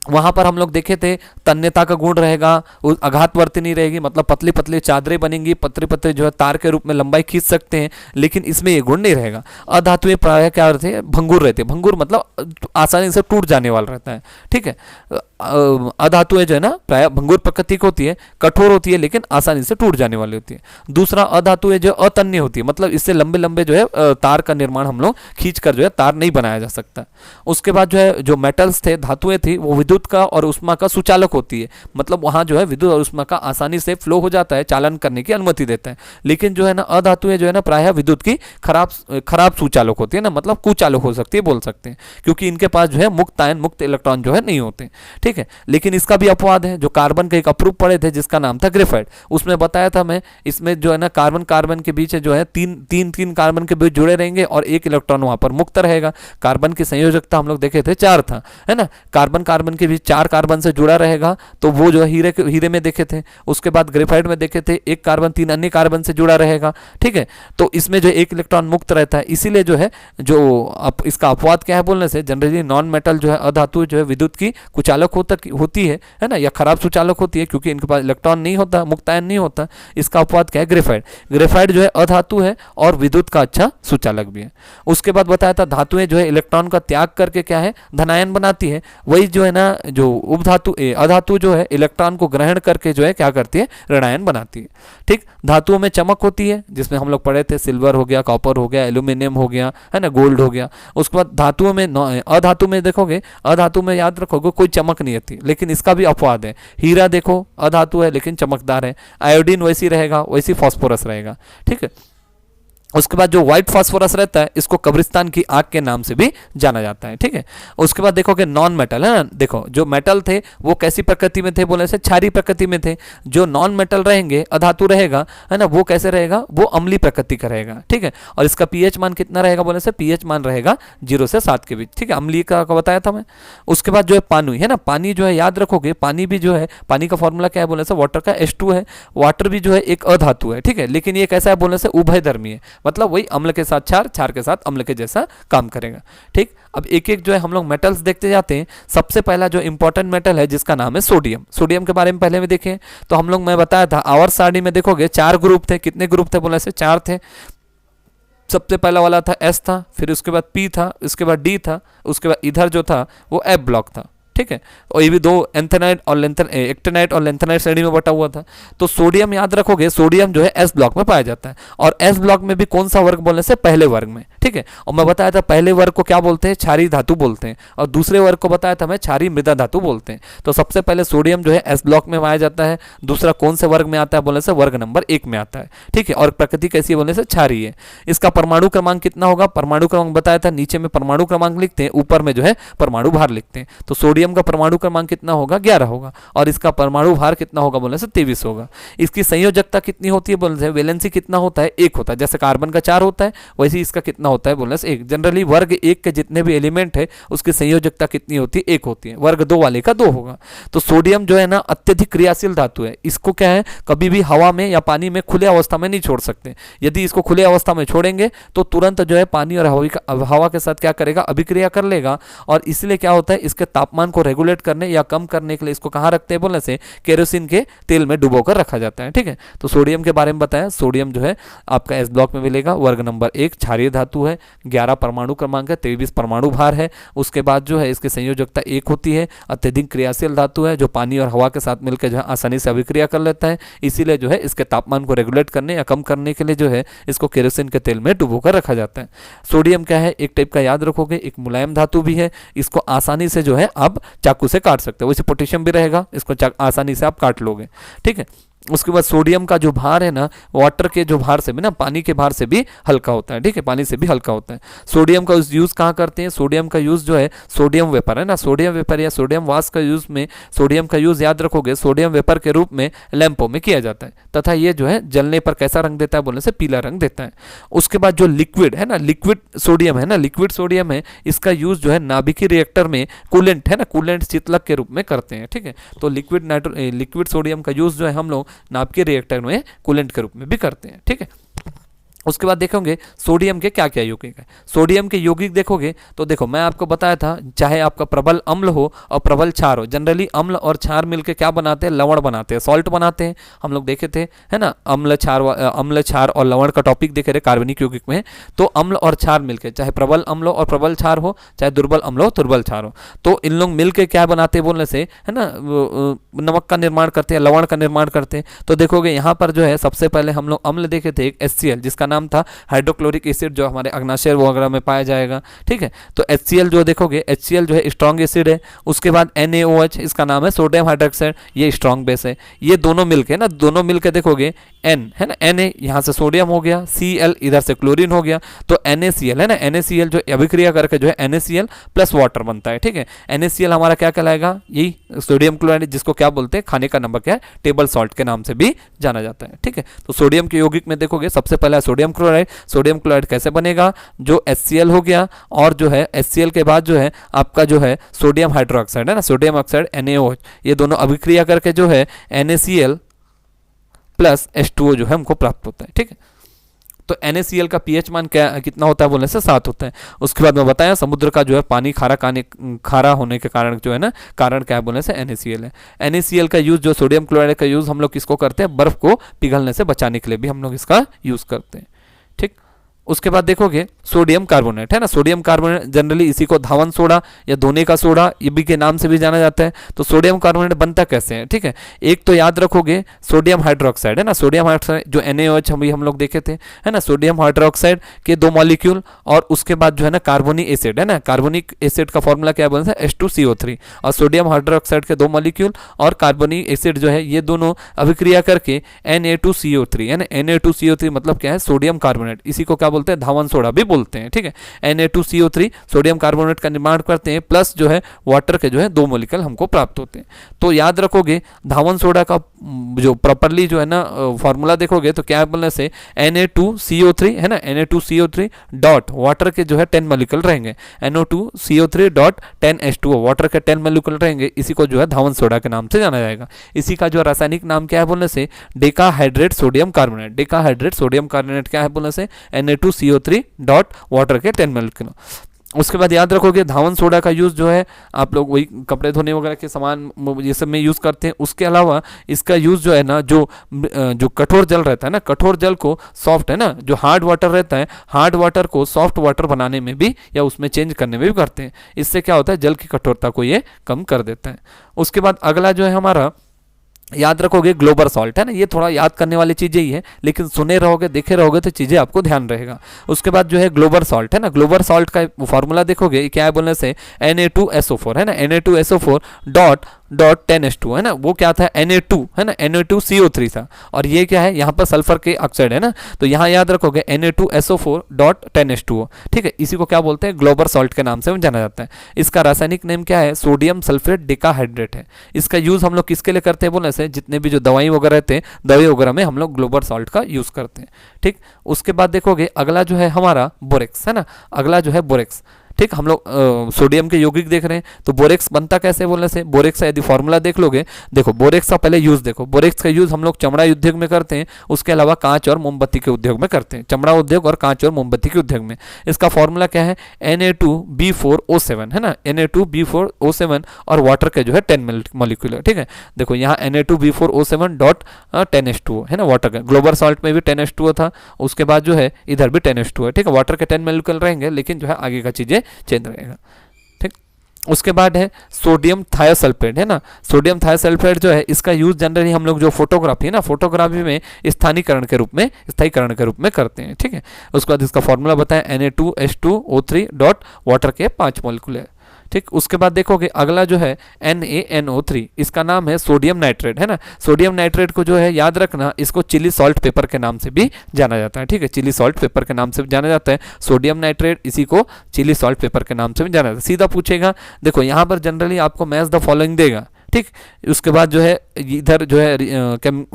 Speaker 1: वहां पर हम लोग देखे थे तन्यता का गुण रहेगा, आघातवर्ती रहेगी, मतलब पतली पतली चादरें बनेंगी, पतले पतले जो है तार के रूप में लंबाई खींच सकते हैं, लेकिन इसमें ये गुण नहीं रहेगा। अधातुएं प्राय क्या रहते हैं, भंगुर रहते हैं। भंगुर मतलब आसानी से टूट जाने वाला रहता है, ठीक है। अधातुएं जो है ना प्राय भंगुर प्रकृति की होती है, कठोर होती है लेकिन आसानी से टूट जाने वाली होती है। दूसरा अधातुएं जो अतन्य होती है, मतलब इससे लंबे लंबे जो है तार का निर्माण हम लोग खींच कर जो है तार नहीं बनाया जा सकता। उसके बाद जो है जो मेटल्स थे, धातुएं थी, वो विद्युत का और उष्मा का सुचालक होती है, मतलब वहां जो है विद्युत और उष्मा का आसानी से फ्लो हो जाता है, चालन करने की अनुमति देता है। लेकिन जो है ना अधातुएं जो है ना प्रायः विद्युत की खराब सुचालक होती है ना, मतलब कुचालक हो सकती है बोल सकते हैं, क्योंकि इनके पास जो है मुक्त आयन मुक्त इलेक्ट्रॉन जो है नहीं होते, ठीक है। लेकिन इसका भी अपवाद है, जो कार्बन के एक अप्रूव पड़े थे जिसका नाम था ग्रेफाइट, उसमें बताया था मैं, इसमें जो है ना कार्बन कार्बन के बीच जो है तीन कार्बन के बीच जुड़े रहेंगे और एक इलेक्ट्रॉन वहां पर मुक्त रहेगा। कार्बन की संयोजकता हम लोग देखे थे 4 था, है ना, कार्बन कार्बन के बीच 4 कार्बन से जुड़ा रहेगा, तो वो जो है हीरे में देखे थे। उसके बाद ग्रेफाइट में देखे थे एक कार्बन 3 अन्य कार्बन से जुड़ा रहेगा, ठीक है। तो इसमें जो एक इलेक्ट्रॉन मुक्त रहता है, इसीलिए जो है जो इसका अपवाद क्या है बोलने से, जनरली नॉन मेटल जो है अधातु जो है विद्युत की कुचालक होती है ना, या खराब सुचालक होती है, क्योंकि इनके पास इलेक्ट्रॉन नहीं होता, मुक्तायन नहीं होता। इसका अपवाद क्या है, ग्रेफाइट। ग्रेफाइट जो है अधातु है और विद्युत का अच्छा सुचालक भी है। उसके बाद बताया था धातुएं जो है इलेक्ट्रॉन का त्याग करके क्या है धनायन बनाती है, वही जो है ना जो उपधातु अधातु जो है इलेक्ट्रॉन को ग्रहण करके जो है क्या करती है ऋणायन बनाती है, ठीक। धातुओं में चमक होती है, जिसमें हम लोग पढ़े थे सिल्वर हो गया, कॉपर हो गया, एल्यूमिनियम हो गया, है ना, गोल्ड हो गया। उसके बाद धातुओं में अधातु में देखोगे, अधातु में याद रखोगे कोई चमक नहीं आती, लेकिन इसका भी अपवाद है। हीरा देखो अधातु है लेकिन चमकदार है, आयोडीन वैसी रहेगा, वैसी फास्फोरस रहेगा, ठीक है। उसके बाद जो व्हाइट फास्फोरस रहता है, इसको कब्रिस्तान की आग के नाम से भी जाना जाता है, ठीक है। उसके बाद देखोगे नॉन मेटल है ना, देखो जो मेटल थे वो कैसी प्रकृति में थे बोले से, क्षारीय प्रकृति में थे। जो नॉन मेटल रहेंगे, अधातु रहेगा, है ना, वो कैसे रहेगा, वो अम्लीय प्रकृति का रहेगा, ठीक है। और इसका पीएच मान कितना रहेगा बोले से, पीएच मान रहेगा 0 से 7 के बीच, ठीक है, अम्लीय का बताया था मैं। उसके बाद जो है पानी है ना, पानी जो है याद रखोगे, पानी भी जो है, पानी का फॉर्मूला क्या है बोले से, वाटर का H2 है। वाटर भी जो है एक अधातु है, ठीक है, लेकिन ये कैसा है बोले से उभयधर्मी है, मतलब वही अम्ल के साथ क्षार, क्षार के साथ अम्ल के जैसा काम करेगा, ठीक। अब एक एक जो है हम लोग मेटल्स देखते जाते हैं। सबसे पहला जो इंपॉर्टेंट मेटल है जिसका नाम है सोडियम। सोडियम के बारे में पहले में देखें तो हम लोग, मैं बताया था आवर्त सारणी में देखोगे 4 ग्रुप थे। कितने ग्रुप थे बोले से, 4 थे। सबसे पहला वाला था S था, फिर उसके बाद P था, उसके बाद D था, उसके बाद इधर जो था वो F ब्लॉक था, ठीक है। और ये भी 2 एंथेनाइट और एक्टेनाइट और लेंथेनाइट श्रेणी में बटा हुआ था। तो सोडियम याद रखोगे, सोडियम जो है एस ब्लॉक में पाया जाता है, और एस ब्लॉक में भी कौन सा वर्ग बोलने से, पहले वर्ग में, ठीक है। और मैं बताया था पहले वर्ग को क्या बोलते हैं, क्षारीय धातु बोलते हैं, और दूसरे वर्ग को बताया था मैं क्षारीय मृदा धातु बोलते हैं। तो सबसे पहले सोडियम जो है एस ब्लॉक में पाया जाता है। दूसरा कौन से वर्ग में आता है बोलने से, वर्ग नंबर 1 में आता है, ठीक है। और प्रकृति कैसी है बोलने से, क्षारीय है। इसका परमाणु क्रमांक कितना होगा, परमाणु क्रमांक बताया था, नीचे में परमाणु क्रमांक लिखते हैं, ऊपर में जो है परमाणु भार लिखते हैं। तो सोडियम का परमाणु क्रमांक कितना होगा, 11 होगा, और इसका परमाणु भार कितना होगा बोलने से 23 होगा। इसकी संयोजकता कितनी होती है बोलने से, वैलेंसी कितना होता है, 1 होता है। जैसे कार्बन का 4 होता है, वैसे इसका कितना होता है बोलने से 1। जनरली वर्ग 1 के जितने भी एलिमेंट है उसकी संयोजकता कितनी होती है, 1 होती है। वर्ग 2 वाले का 2 होगा। तो सोडियम जो है ना अत्यधिक क्रियाशील धातु है। इसको क्या है, कभी भी हवा में या पानी में खुले अवस्था में नहीं छोड़ सकते। यदि इसको खुले अवस्था में छोड़ेंगे तो तुरंत जो है पानी और हवा के साथ क्या करेगा, अभिक्रिया कर लेगा, और इसलिए क्या होता है, इसके तापमान को रेगुलेट करने या कम करने के लिए इसको कहाँ रखते हैं बोलने से, केरोसिन के तेल में डुबोकर रखा जाता है, ठीक है। तो सोडियम के बारे में बताया, सोडियम जो है आपका एस ब्लॉक में मिलेगा, वर्ग नंबर 1, क्षारीय धातु है, 11 परमाणु क्रमांक है, 23 परमाणु भार है। उसके बाद जो है इसकी संयोजकता 1 होती है, अत्यधिक क्रियाशील धातु है, जो पानी और हवा के साथ मिलकर जो है आसानी से अभिक्रिया कर लेता है, इसीलिए जो है इसके तापमान को रेगुलेट करने या कम करने के लिए जो है इसको केरोसिन के तेल में डुबोकर रखा जाता है। सोडियम क्या है, एक टाइप का याद रखोगे, एक मुलायम धातु भी है। इसको आसानी से जो है आप चाकू से काट सकते हो। वैसे पोटेशियम भी रहेगा, इसको आसानी से आप काट लोगे, ठीक है। उसके बाद सोडियम का जो भार है ना, वाटर के जो भार से भी ना, पानी के भार से भी हल्का होता है, ठीक है, पानी से भी हल्का होता है। सोडियम का यूज कहाँ करते हैं, सोडियम का यूज जो है सोडियम वेपर है ना, सोडियम वेपर या सोडियम वाष्प का यूज में, सोडियम का यूज याद रखोगे सोडियम वेपर के रूप में लैंपों में किया जाता है, तथा ये जो है जलने पर कैसा रंग देता है बोलने से, पीला रंग देता है। उसके बाद जो लिक्विड है ना, लिक्विड सोडियम है ना, लिक्विड सोडियम है, इसका यूज जो है नाभिकीय रिएक्टर में कूलेंट है ना, कूलेंट शीतलक के रूप में करते हैं, ठीक है। तो लिक्विड सोडियम का यूज जो है हम लोग नाभिकीय रिएक्टर में कूलेंट के रूप में भी करते हैं, ठीक है। उसके बाद देखोगे सोडियम के क्या क्या यौगिक है। सोडियम के यौगिक देखोगे तो देखो मैं आपको बताया था, चाहे आपका प्रबल अम्ल हो और प्रबल क्षार हो, जनरली अम्ल और क्षार मिलकर क्या बनाते हैं, लवण बनाते हैं, सॉल्ट बनाते हैं। हम लोग देखे थे है ना, अम्ल क्षार और लवण का टॉपिक देखे रहे कार्बनिक यौगिक में। तो अम्ल और क्षार मिलकर, चाहे प्रबल अम्ल और प्रबल क्षार हो, चाहे दुर्बल अम्ल हो दुर्बल क्षार हो, तो इन लोग मिलकर क्या बनाते हैं बोलने से, है ना, नमक का निर्माण करते हैं, लवण का निर्माण करते हैं। तो देखोगे यहाँ पर जो है सबसे पहले हम लोग अम्ल देखे थे, एक HCl जिसका नाम था हाइड्रोक्लोरिक एसिड, जो हमारे अग्नाशय वगैरह में पाया जाएगा। ठीक है, तो HCl जो देखोगे, HCl जो है स्ट्रॉन्ग एसिड है। उसके बाद NaOH, इसका नाम है सोडियम हाइड्रोक्साइड, ये स्ट्रॉन्ग बेस है। ये दोनों मिलके ना, दोनों मिलके देखोगे N है ना, Na यहाँ से सोडियम हो गया, Cl इधर से क्लोरीन हो गया, तो NaCl है ना, NaCl जो अभिक्रिया करके जो है NaCl प्लस वाटर बनता है। ठीक है, NaCl हमारा क्या कहलाएगा, यही सोडियम क्लोराइड, जिसको क्या बोलते हैं, खाने का नमक है, टेबल सॉल्ट के नाम से भी जाना जाता है। ठीक है, तो सोडियम के यौगिक में देखोगे सबसे पहला सोडियम क्लोराइड। सोडियम क्लोराइड कैसे बनेगा, जो HCl हो गया और जो है HCl के बाद जो है आपका जो है सोडियम हाइड्रोक्साइड है ना, सोडियम ऑक्साइड NaOH, ये दोनों अभिक्रिया करके जो है NaCl प्लस H2O जो है हमको प्राप्त होता है। ठीक है, तो NaCl का pH मान क्या कितना होता है बोलने से 7 होता है। उसके बाद मैं बताया समुद्र का जो है पानी खारा होने के कारण जो है ना, कारण क्या है बोलने से NaCl है। NaCl का यूज़, जो सोडियम क्लोराइड का यूज़ हम लोग किसको करते हैं, बर्फ़ को पिघलने से बचाने के लिए भी हम लोग इसका यूज़ करते हैं। ठीक, उसके बाद देखोगे सोडियम कार्बोनेट है ना, सोडियम कार्बोनेट जनरली इसी को धावन सोडा या धोने का सोडा ये भी के नाम से भी जाना जाता है। तो सोडियम कार्बोनेट बनता कैसे है, ठीक है, एक तो याद रखोगे सोडियम हाइड्रोक्साइड है ना, सोडियम हाइड्रोक्साइड जो NaOH हम लोग देखे थे है ना, सोडियम हाइड्रोक्साइड के 2 मॉलिक्यूल और उसके बाद जो है ना कार्बोनिक एसिड है ना, कार्बोनिक एसिड का फॉर्मूला क्या बोलते हैं, H2CO3, और सोडियम हाइड्रोक्साइड के 2 मॉलिक्यूल और कार्बोनिक एसिड जो है ये दोनों अभिक्रिया करके Na2CO3 है ना, Na2CO3 मतलब क्या है, सोडियम कार्बोनेट, इसी को क्या बोलते हैं, धावन सोडा भी बोलते हैं। ठीक है, Na2CO3 सोडियम कार्बोनेट का निर्माण करते हैं, प्लस जो है वाटर के जो है 2 मॉलिक्यूल हमको प्राप्त होते हैं। तो याद रखोगे धावन सोडा का जो प्रॉपरली जो है ना फॉर्मूला देखोगे तो क्या बोलने से Na2CO3 है ना, Na2CO3 डॉट वाटर के जो है 10 मॉलिक्यूल रहेंगे, NO2CO3 डॉट 10 H2O वाटर के 10 मॉलिक्यूल रहेंगे, इसी को जो है धावन सोडा के नाम से जाना जाएगा। इसी का जो रासायनिक नाम क्या है बोलने से, decahydrate sodium carbonate. Decahydrate sodium carbonate क्या है बोलने से, Na2CO3 डॉट वाटर के 10 मॉलिक्यूल। उसके बाद याद रखोगे धावन सोडा का यूज़ जो है आप लोग वही कपड़े धोने वगैरह के सामान ये सब में यूज़ करते हैं। उसके अलावा इसका यूज़ जो है ना, जो कठोर जल रहता है ना, कठोर जल को सॉफ्ट है ना, जो हार्ड वाटर रहता है, हार्ड वाटर को सॉफ्ट वाटर बनाने में भी या उसमें चेंज करने में भी करते हैं। इससे क्या होता है, जल की कठोरता को ये कम कर देता है। उसके बाद अगला जो है हमारा याद रखोगे ग्लोबल सॉल्ट है ना, ये थोड़ा याद करने वाली चीज़ें ही है, लेकिन सुने रहोगे देखे रहोगे तो चीज़ें आपको ध्यान रहेगा। उसके बाद जो है ग्लोबल सॉल्ट है ना, ग्लोबल सॉल्ट का फॉर्मूला देखोगे क्या है बोलने से, Na2SO4 है ना, Na2SO4 डॉट 10 H2 है ना, वो क्या था, Na2 है ना, Na2CO3 था, और ये क्या है, यहाँ पर सल्फर के ऑक्साइड है ना, तो यहाँ याद रखोगे Na2SO4 डॉट 10 H2O। ठीक है, इसी को क्या बोलते हैं, ग्लोबल सॉल्ट के नाम से जाना जाता है। इसका रासायनिक नेम क्या है, सोडियम सल्फेट डेकाहाइड्रेट है। इसका यूज़ हम लोग किसके लिए करते हैं बोलने से, जितने भी जो दवाई वगैरह रहते हैं, दवाई वगैरह में हम लोग ग्लोबल सॉल्ट का यूज़ करते हैं। ठीक, उसके बाद देखोगे अगला जो है हमारा बोरेक्स है ना, अगला जो है बोरेक्स। ठीक, हम लोग सोडियम के यौगिक देख रहे हैं, तो बोरेक्स बनता कैसे बोलने से, बोरेक्स का यदि फॉर्मूला देख लोगे, देखो बोरेक्स का पहले यूज़ देखो, बोरेक्स का यूज़ हम लोग चमड़ा उद्योग में करते हैं, उसके अलावा कांच और मोमबत्ती के उद्योग में करते हैं, चमड़ा उद्योग और कांच और मोमबत्ती के उद्योग में। इसका फॉर्मूला क्या है, Na2B4O7 है ना, Na2B4O7 और वाटर के जो है 10 मॉलिक्यूल है। ठीक है, देखो यहाँ Na2B4O7 डॉट 10 H2O है ना, वाटर का, ग्लोबल सॉल्ट में भी 10 H2O था, उसके बाद जो है इधर भी 10 H2O है। ठीक है, वाटर के 10 मॉलिक्यूल रहेंगे, लेकिन जो है आगे का चीज़ें चेंज रहेगा। ठीक, उसके बाद है सोडियम थायोसल्फेट है ना, सोडियम थायोसल्फेट जो है इसका यूज जनरली हम लोग जो फोटोग्राफी है ना, फोटोग्राफी में स्थानीकरण के रूप में करते हैं। ठीक है, उसके बाद इसका फॉर्मूला बताएं, Na2H2O3 डॉट वाटर के 5 मॉलिक्यूल है। ठीक, उसके बाद देखोगे अगला जो है NaNO3, इसका नाम है सोडियम नाइट्रेट है ना, सोडियम नाइट्रेट को जो है याद रखना, इसको चिली सॉल्ट पेपर के नाम से भी जाना जाता है। ठीक है, चिली सॉल्ट पेपर के नाम से भी जाना जाता है सोडियम नाइट्रेट, इसी को चिली सॉल्ट पेपर के नाम से भी जाना जाता है। सीधा पूछेगा, देखो यहाँ पर जनरली आपको मैच द फॉलोइंग देगा। ठीक, उसके बाद जो है इधर जो है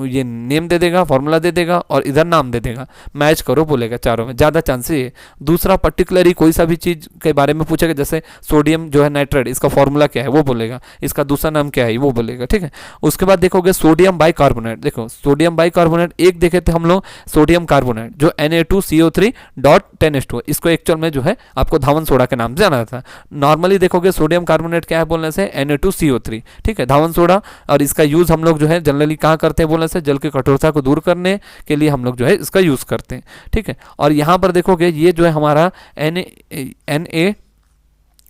Speaker 1: ये नेम दे देगा, फॉर्मूला दे देगा और इधर नाम दे देगा, मैच करो बोलेगा चारों में, ज़्यादा चांसेस है। दूसरा पर्टिकुलरली कोई सा भी चीज़ के बारे में पूछेगा, जैसे सोडियम जो है नाइट्रेट, इसका फॉर्मूला क्या है वो बोलेगा, इसका दूसरा नाम क्या है वो बोलेगा, ठीक है। उसके बाद देखोगे सोडियम बाइकार्बोनेट, देखो सोडियम बाइकार्बोनेट एक देखे थे हम लोग सोडियम कार्बोनेट जो Na2CO3.10H2, इसको एक्चुअल में जो है आपको धावन सोडा के नाम से जाना था। नॉर्मली देखोगे सोडियम कार्बोनेट क्या है बोलने से Na2CO3, ठीक है, धावन सोडा। और इसका यूज़ हम लोग जो है जनरली कहाँ करते हैं बोलने से, जल की कठोरता को दूर करने के लिए हम लोग जो है इसका यूज़ करते हैं, ठीक है। और यहाँ पर देखोगे ये जो है हमारा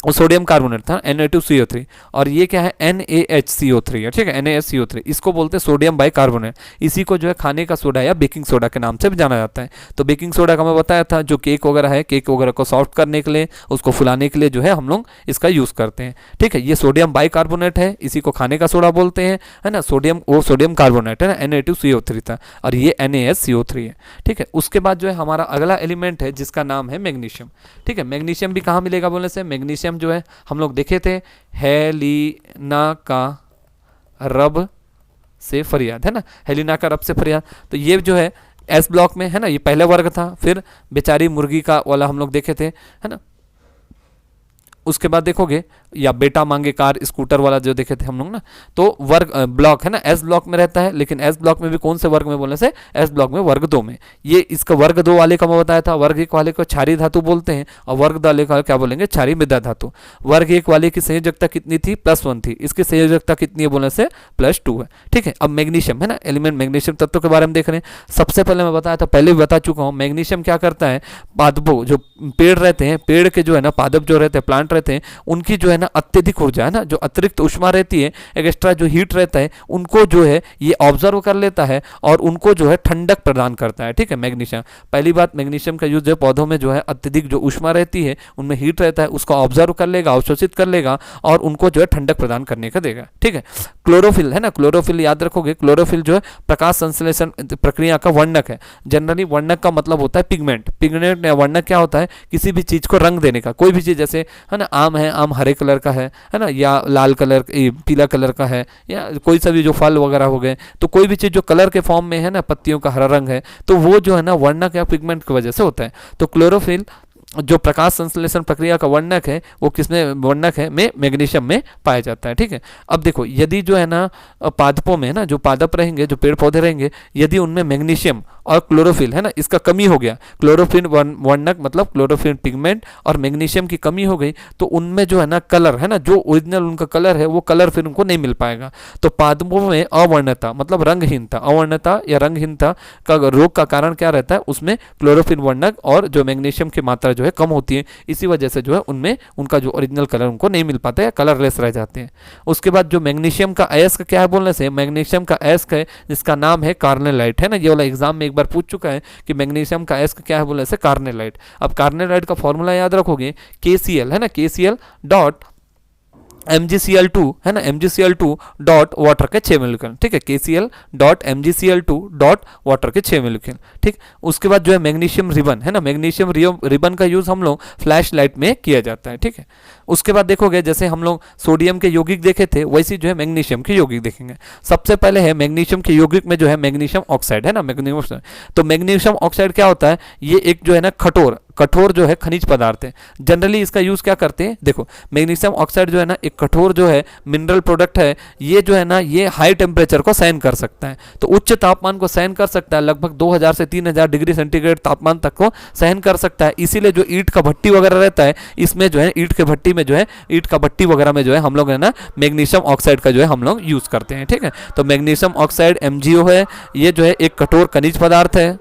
Speaker 1: Na सोडियम कार्बोनेट था Na2CO3, और ये क्या है NaHCO3 है, ठीक है, NaHCO3, इसको बोलते हैं सोडियम बाइकार्बोनेट। इसी को जो है खाने का सोडा या बेकिंग सोडा के नाम से भी जाना जाता है। तो बेकिंग सोडा का मैं बताया था, जो केक वगैरह है, केक वगैरह को सॉफ्ट करने के लिए, उसको फुलाने के लिए जो है हम लोग इसका यूज़ करते हैं, ठीक है। ये सोडियम बाइकार्बोनेट है, इसी को खाने का सोडा बोलते हैं, है ना। सोडियम कार्बोनेट है ना, Na2CO3 था, और ये NaHCO3 है, ठीक है। उसके बाद जो है हमारा अगला एलिमेंट है जिसका नाम है मैग्नीशियम, ठीक है। मैग्नीशियम भी कहाँ मिलेगा बोलने से, मैग्नीशियम जो है हम लोग देखे थे हेलिना का रब से फरियाद, है ना, हेलिना का रब से फरियाद। तो ये जो है एस ब्लॉक में है ना, ये पहला वर्ग था। फिर बेचारी मुर्गी का वाला हम लोग देखे थे, है ना। उसके बाद देखोगे या बेटा मांगे कार स्कूटर वाला जो देखे थे हम लोग ना, तो वर्ग ब्लॉक है ना, एस ब्लॉक में रहता है। लेकिन एस ब्लॉक में भी कौन से वर्ग में बोलने से, एस ब्लॉक में वर्ग 2 में। ये इसका वर्ग 2 वाले का मैं बताया था, वर्ग 1 वाले को क्षारीय धातु बोलते हैं, और वर्ग 2 वाले का क्या बोलेंगे, क्षारीय मृदा धातु। वर्ग 1 वाले की संयोजकता कितनी थी, +1 थी, इसकी संयोजकता कितनी है बोलने से +2 है, ठीक है। अब मैग्नीशियम है ना, एलिमेंट मैग्नीशियम तत्व के बारे में देख रहे हैं। सबसे पहले मैं बताया था, पहले भी बता चुका हूँ, मैग्नीशियम क्या करता है, पादपों जो पेड़ रहते हैं, पेड़ के जो है ना पादप जो रहते हैं, प्लांट रहते हैं, उनकी जो है ना अत्यधिक ऊर्जा है ना, जो अतिरिक्त ऊष्मा रहती है, एक्स्ट्रा जो हीट रहता है, उनको जो है ये ऑब्जर्व कर लेता है और उनको जो है ठंडक प्रदान करता है, ठीक है, मैग्नीशियम। पहली बात, मैग्नीशियम का यूज जो पौधों में जो है अत्यधिक जो ऊष्मा रहती है, उनमें हीट रहता है, उसको ऑब्जर्व कर लेगा, अवशोषित कर लेगा और उनको जो है ठंडक प्रदान करने का देगा, ठीक है। क्लोरोफिल है ना, क्लोरोफिल याद रखोगे, क्लोरोफिल जो है प्रकाश संश्लेषण प्रक्रिया का वर्णक है। जनरली वर्णक का मतलब होता है पिगमेंट। पिगमेंट या वर्णक क्या होता है, किसी भी चीज को रंग देने का। कोई भी चीज जैसे है ना, आम है, आम हरे कलर का है ना, या लाल कलर पीला कलर का है, या कोई सा भी जो फल वगैरह हो गए, तो कोई भी चीज़ जो कलर के फॉर्म में है ना, पत्तियों का हरा रंग है, तो वो जो है ना वर्णक या पिगमेंट की वजह से होता है। तो क्लोरोफिल जो प्रकाश संश्लेषण प्रक्रिया का वर्णक है, वो किसमें वर्णक है, में मैग्नीशियम में पाया जाता है, ठीक है। अब देखो, यदि जो है ना पादपों में ना, जो पादप रहेंगे, जो पेड़ पौधे रहेंगे, यदि उनमें मैग्नीशियम और क्लोरोफिल है ना, इसका कमी हो गया, क्लोरोफिल वर्णक मतलब क्लोरोफिल पिगमेंट और मैग्नीशियम की कमी हो गई, तो उनमें जो है ना कलर है ना, जो ओरिजिनल उनका कलर है, वो कलर फिर उनको नहीं मिल पाएगा। तो पादपों में अवर्णता मतलब रंगहीनता, अवर्णता या रंगहीनता का रोग का कारण क्या रहता है, उसमें क्लोरोफिल वर्णक और जो मैग्नीशियम की मात्रा जो है कम होती है। इसी वजह से जो है उनमें उनका जो ओरिजिनल कलर उनको नहीं मिल पाता है, कलरलेस रह जाते हैं। उसके बाद जो मैग्नीशियम का अयस्क क्या है बोलने से, मैग्नीशियम का अयस्क है जिसका नाम है कार्नेलाइट, है ना। ये वाला एग्जाम में एक बार पूछ चुका है कि मैग्नीशियम का अयस्क क्या है बोलने से कार्नेलाइट। अब कार्नेलाइट का फॉर्मूला याद रखोगे, KCl है ना, KCl डॉट MgCl2 है ना, MgCl2 डॉट वाटर के 6 मोलिक्यूल, ठीक है, KCl dot MgCl2 dot water के 6 मोलिक्यूल, ठीक। उसके बाद जो है मैग्नीशियम रिबन है ना, मैग्नीशियम रिबन का यूज हम लोग फ्लैश लाइट में किया जाता है, ठीक है। उसके बाद देखोगे, जैसे हम लोग सोडियम के यौगिक देखे थे, वैसे जो है मैग्नीशियम के यौगिक देखेंगे। सबसे पहले है मैग्नीशियम के यौगिक में जो है मैग्नीशियम ऑक्साइड है ना, मैग्नीशियम। तो मैग्नीशियम ऑक्साइड क्या होता है, ये एक जो है ना कठोर जो है खनिज पदार्थ है। जनरली इसका यूज क्या करते हैं, देखो मैग्नीशियम ऑक्साइड जो है ना एक कठोर जो है मिनरल प्रोडक्ट है। ये जो है ना ये हाई टेम्परेचर को सहन कर सकता है, तो उच्च तापमान को सहन कर सकता है, लगभग 2000 से 3000 डिग्री सेंटीग्रेड तापमान तक को सहन कर सकता है। इसीलिए जो ईंट का भट्टी वगैरह रहता है, इसमें जो है ईंट के भट्टी में जो है ईंट का भट्टी वगैरह में जो है हम लोग है ना मैग्नीशियम ऑक्साइड का जो है हम लोग यूज करते हैं, ठीक है। तो मैग्नीशियम ऑक्साइड MgO है, ये जो है एक कठोर खनिज पदार्थ है।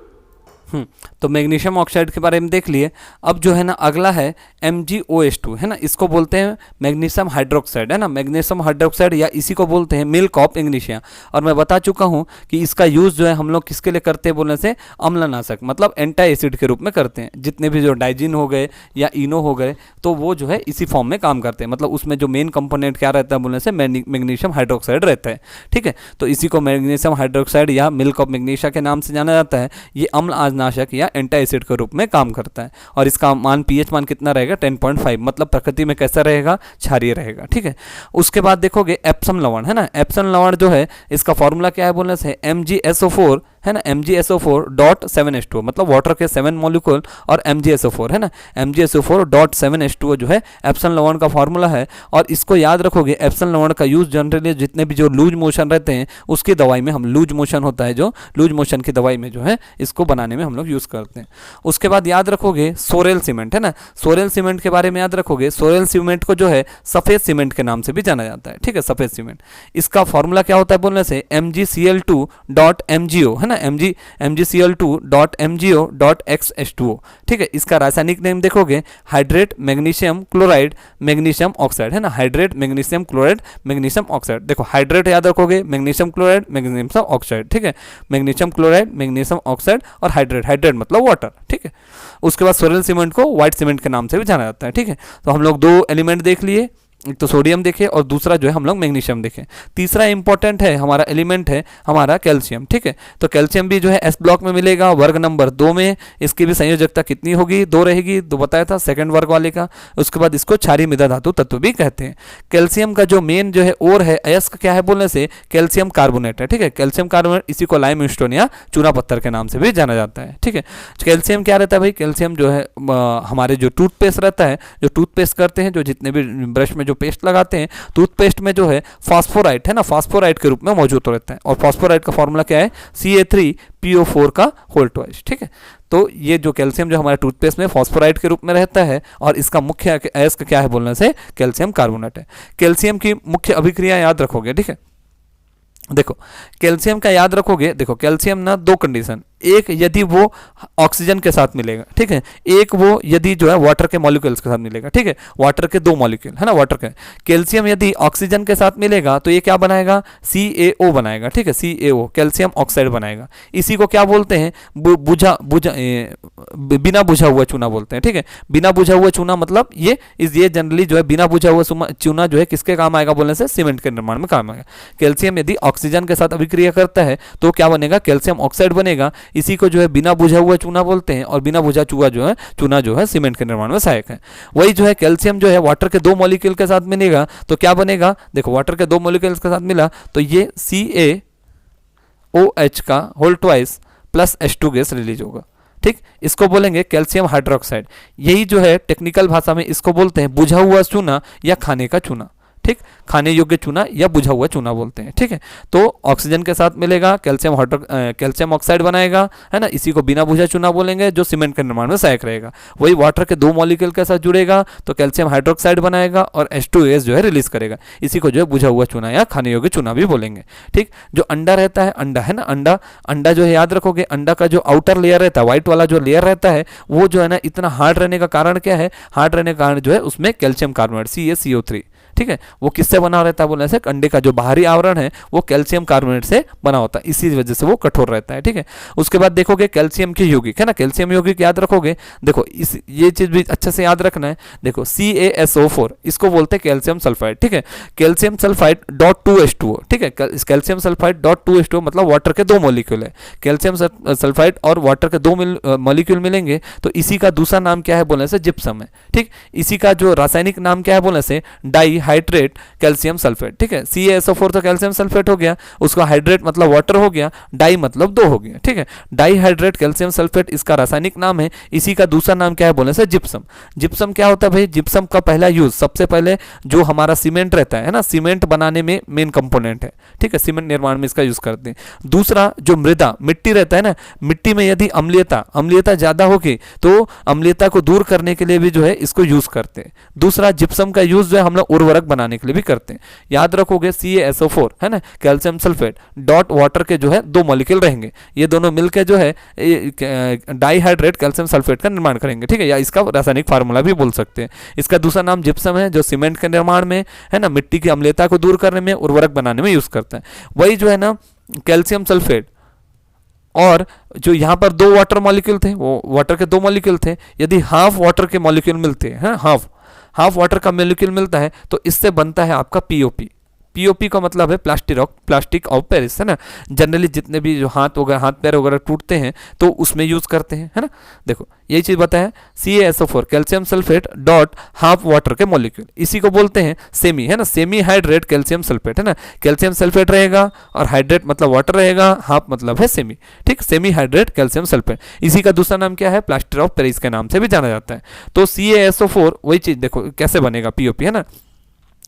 Speaker 1: तो मैग्नीशियम ऑक्साइड के बारे में देख लिए। अब जो है ना अगला है MgOH2 है ना, इसको बोलते हैं मैग्नीशियम हाइड्रोक्साइड है ना, मैग्नीशियम हाइड्रोक्साइड या इसी को बोलते हैं मिल्क ऑफ मैग्नीशिया। और मैं बता चुका हूँ कि इसका यूज़ जो है हम लोग किसके लिए करते हैं बोलने से, अम्लनाशक मतलब एंटी एसिड के रूप में करते हैं। जितने भी जो डाइजिन हो गए या इनो हो गए, तो वो जो है इसी फॉर्म में काम करते हैं। मतलब उसमें जो मेन कंपोनेंट क्या रहता है बोलने से मैग्नीशियम हाइड्रोक्साइड रहता है, ठीक है। तो इसी को मैग्नीशियम हाइड्रोक्साइड या मिल्क ऑफ मैग्नीशिया के नाम से जाना जाता है। ये अम्ल आजनाशक या एंटी एसिड के रूप में काम करता है, और इसका मान pH मान कितना रहेगा 10.5, मतलब प्रकृति में कैसा रहेगा, क्षारीय रहेगा। ठीक है, उसके बाद देखोगे एप्सम लवण है ना, एप्सम लवण जो है इसका फॉर्मूला क्या है बोलने से MgSO4 है ना, MgSO4.7H2O, मतलब वाटर के 7 मॉलिक्यूल और MgSO4 है ना, MgSO4.7H2O जो है एप्सम लवण का फॉर्मूला है। और इसको याद रखोगे, एप्सम लवण का यूज जनरली जितने भी जो लूज मोशन रहते हैं उसकी दवाई में हम, लूज मोशन होता है जो लूज मोशन की दवाई में जो है इसको बनाने में हम लोग यूज करते हैं। उसके बाद याद रखोगे सोरेल सीमेंट है ना, सोरेल सीमेंट के बारे में याद रखोगे, सोरेल सीमेंट को जो है सफेद सीमेंट के नाम से भी जाना जाता है। ठीक है, सफेद सीमेंट, इसका फॉर्मूला क्या होता है बोलने से MgCl2.MgO है ना, MgCl2.MgO.XH2O। ठीक है, इसका रासायनिक नेम देखोगे hydrate magnesium chloride magnesium oxide है ना, hydrate magnesium chloride magnesium oxide. देखो हाइड्रेट याद रखोगे, मैग्नीशियम क्लोराइड मैग्नीशियम ऑक्साइड। ठीक है, मैग्नीशियम क्लोराइड मैग्नीशियम ऑक्साइड और हाइड्रेट, हाइड्रेट मतलब वाटर। ठीक है, उसके बाद सोरेल सीमेंट को व्हाइट सीमेंट के नाम से भी जाना जाता है। ठीक है, तो हम लोग दो एलिमेंट देख लिए, एक तो सोडियम देखे और दूसरा जो है हम लोग मैग्नीशियम देखें। तीसरा इंपॉर्टेंट है हमारा एलिमेंट है हमारा कैल्शियम। ठीक है, तो कैल्शियम भी जो है एस ब्लॉक में मिलेगा, वर्ग नंबर 2 में। इसकी भी संयोजकता कितनी होगी, 2 रहेगी, 2 बताया था सेकंड वर्ग वाले का। उसके बाद इसको क्षारीय मृदा धातु तत्व भी कहते हैं। कैल्शियम का जो मेन जो है और है अयस्क क्या है बोलने से कैल्शियम कार्बोनेट है। ठीक है, कैल्शियम कार्बोनेट, इसी को लाइमस्टोन या चूना पत्थर के नाम से भी जाना जाता है। ठीक है, कैल्शियम क्या रहता है भाई, कैल्शियम जो है हमारे जो टूथपेस्ट रहता है, जो टूथपेस्ट करते हैं, जो जितने भी ब्रश में जो पेस्ट लगाते हैं, टूथपेस्ट में जो है फास्फोराइट है ना, फास्फोराइट के रूप में मौजूद रहता है। और फास्फोराइट का फॉर्मूला क्या है, Ca3PO4 का होल ट्वाइस। ठीक है, तो ये जो कैल्शियम जो हमारे टूथपेस्ट में फास्फोराइट के रूप में रहता है, और इसका मुख्य अयस्क क्या है बोलने से कैल्शियम कार्बोनेट है। कैल्शियम की मुख्य अभिक्रिया याद रखोगे। ठीक है, देखो कैल्शियम का याद रखोगे, देखो कैल्शियम ना 2 कंडीशन, एक यदि वो ऑक्सीजन के साथ मिलेगा। ठीक है, एक वो यदि जो है वाटर के मॉलिक्यूल्स के साथ मिलेगा। ठीक है, वाटर के 2 मॉलिक्यूल है ना, वाटर के। कैल्शियम यदि ऑक्सीजन के साथ मिलेगा तो ये क्या बनाएगा, CaO बनाएगा। ठीक है, CaO कैल्शियम ऑक्साइड बनाएगा। इसी को क्या बोलते हैं, बिना बुझा हुआ चूना बोलते हैं। ठीक है, बिना बुझा हुआ चूना मतलब ये जनरली जो है बिना बुझा हुआ चूना जो है किसके काम आएगा बोलने से, सीमेंट के निर्माण में काम आएगा। कैल्शियम यदि ऑक्सीजन के साथ अभिक्रिया करता है तो क्या बनेगा, कैल्शियम ऑक्साइड बनेगा। इसी को जो है बिना बुझा हुआ चूना बोलते हैं, और बिना बुझा चूना जो है सीमेंट के निर्माण में सहायक है। वही जो है कैल्शियम जो है वाटर के 2 मॉलिक्यूल के साथ मिलेगा तो क्या बनेगा, देखो वाटर के 2 मॉलिक्यूल के साथ मिला तो ये CaOH का whole twice plus H2 gas release होगा। ठीक, इसको बोलेंगे कैल्शियम हाइड्रोक्साइड। यही जो है टेक्निकल भाषा में इसको बोलते हैं बुझा हुआ चूना या खाने का चूना। ठीक, खाने योग्य चूना या बुझा हुआ चूना बोलते हैं। ठीक है, तो ऑक्सीजन के साथ मिलेगा कैल्शियम ऑक्साइड बनाएगा है ना, इसी को बिना बुझा चूना बोलेंगे जो सीमेंट के निर्माण में सहायक रहेगा। वही वाटर के 2 मॉलिक्यूल के साथ जुड़ेगा तो कैल्शियम हाइड्रोक्साइड बनाएगा और H2S जो है रिलीज करेगा। इसी को जो है बुझा हुआ चूना या खाने योग्य चूना भी बोलेंगे। ठीक, जो अंडा रहता है, अंडा है ना, अंडा जो है याद रखोगे, अंडा का जो आउटर लेयर रहता है, व्हाइट वाला जो लेयर रहता है, वो जो है ना इतना हार्ड रहने का कारण क्या है, हार्ड रहने का कारण जो है उसमें कैल्शियम कार्बोनेट CaCO3। ठीक है, वो किससे बना रहता है बोलने से, अंडे का जो बाहरी आवरण है वो कैल्शियम कार्बोनेट से बना होता है, इसी वजह से वो कठोर रहता है। ठीक है, उसके बाद देखोगे कैल्शियम की यौगिक है ना, कैल्शियम यौगिक याद रखोगे। देखो ये चीज भी अच्छे से याद रखना है। देखो CaSO4 इसको बोलते हैं कैल्शियम सल्फाइड। ठीक है, कैल्शियम सल्फाइड .2H2O। ठीक है, कैल्शियम सल्फाइड .2H2O मतलब वाटर के 2 मॉलिक्यूल है। कैल्शियम सल्फाइड और वाटर के 2 मॉलिक्यूल मिलेंगे तो इसी का दूसरा नाम क्या है बोलने से, जिप्सम है। ठीक, इसी का जो रासायनिक नाम क्या है बोलने से, डाइहाइड्रेट कैल्शियम सल्फेट। ठीक है, CaSO4 तो कैल्शियम सल्फेट हो गया, उसका हाइड्रेट मतलब वाटर हो गया, डाई मतलब 2 हो गया। ठीक है, डाइहाइड्रेट कैल्शियम सल्फेट इसका रासायनिक नाम है। इसी का दूसरा नाम क्या है बोलने से, जिप्सम। जिप्सम क्या होता है भाई, जिप्सम का पहला यूज सबसे पहले जो हमारा सीमेंट रहता है ना, सीमेंट बनाने में मेन कंपोनेंट है। ठीक है, सीमेंट निर्माण में इसका यूज करते हैं। दूसरा जो मृदा मिट्टी रहता है ना, मिट्टी में यदि अम्लीयता ज्यादा होगी तो अम्लीयता को दूर करने के लिए भी जो है इसको यूज करते हैं। दूसरा जिप्सम का यूज जो है हम लोग उर्वरक बनाने के लिए भी करते हैं। याद रखोगे CaSO4 है ना, कैल्शियम सल्फेट डॉट वाटर के जो है 2 मॉलिक्यूल रहेंगे, ये दोनों मिलकर जो है डाइहाइड्रेट कैल्शियम सल्फेट का निर्माण करेंगे। ठीक है, या इसका रासायनिक फार्मूला भी बोल सकते हैं। इसका दूसरा नाम जिप्सम है, जो सीमेंट के निर्माण में है ना, मिट्टी की अम्लीयता को दूर करने में, उर्वरक बनाने में यूज करता है। वही जो है ना कैल्शियम सल्फेट, और जो यहाँ पर 2 वाटर मॉलिक्यूल थे, वो वाटर के 2 मॉलिक्यूल थे, यदि हाफ वाटर के मॉलिक्यूल मिलते हैं, हाफ वाटर का मॉलिक्यूल मिलता है तो इससे बनता है आपका POP। पीओपी का मतलब है प्लास्टिक ऑफ पेरिस, है ना। जनरली जितने भी जो हाथ पैर वगैरह टूटते हैं तो उसमें यूज करते हैं, है ना। देखो यही चीज बताया, CaSO4 calcium sulphate dot half water के मॉलिक्यूल, इसी को बोलते हैं सेमी, है ना, सेमी हाइड्रेट कैल्शियम सल्फेट, है ना। कैल्शियम सल्फेट रहेगा और हाइड्रेट मतलब वाटर रहेगा, हाफ मतलब है सेमी, ठीक, सेमी हाइड्रेट कैल्शियम सल्फेट। इसी का दूसरा नाम क्या है, प्लास्टर ऑफ पेरिस के नाम से भी जाना जाता है। तो CaSO4 वही चीज, देखो कैसे बनेगा पीओपी, है ना,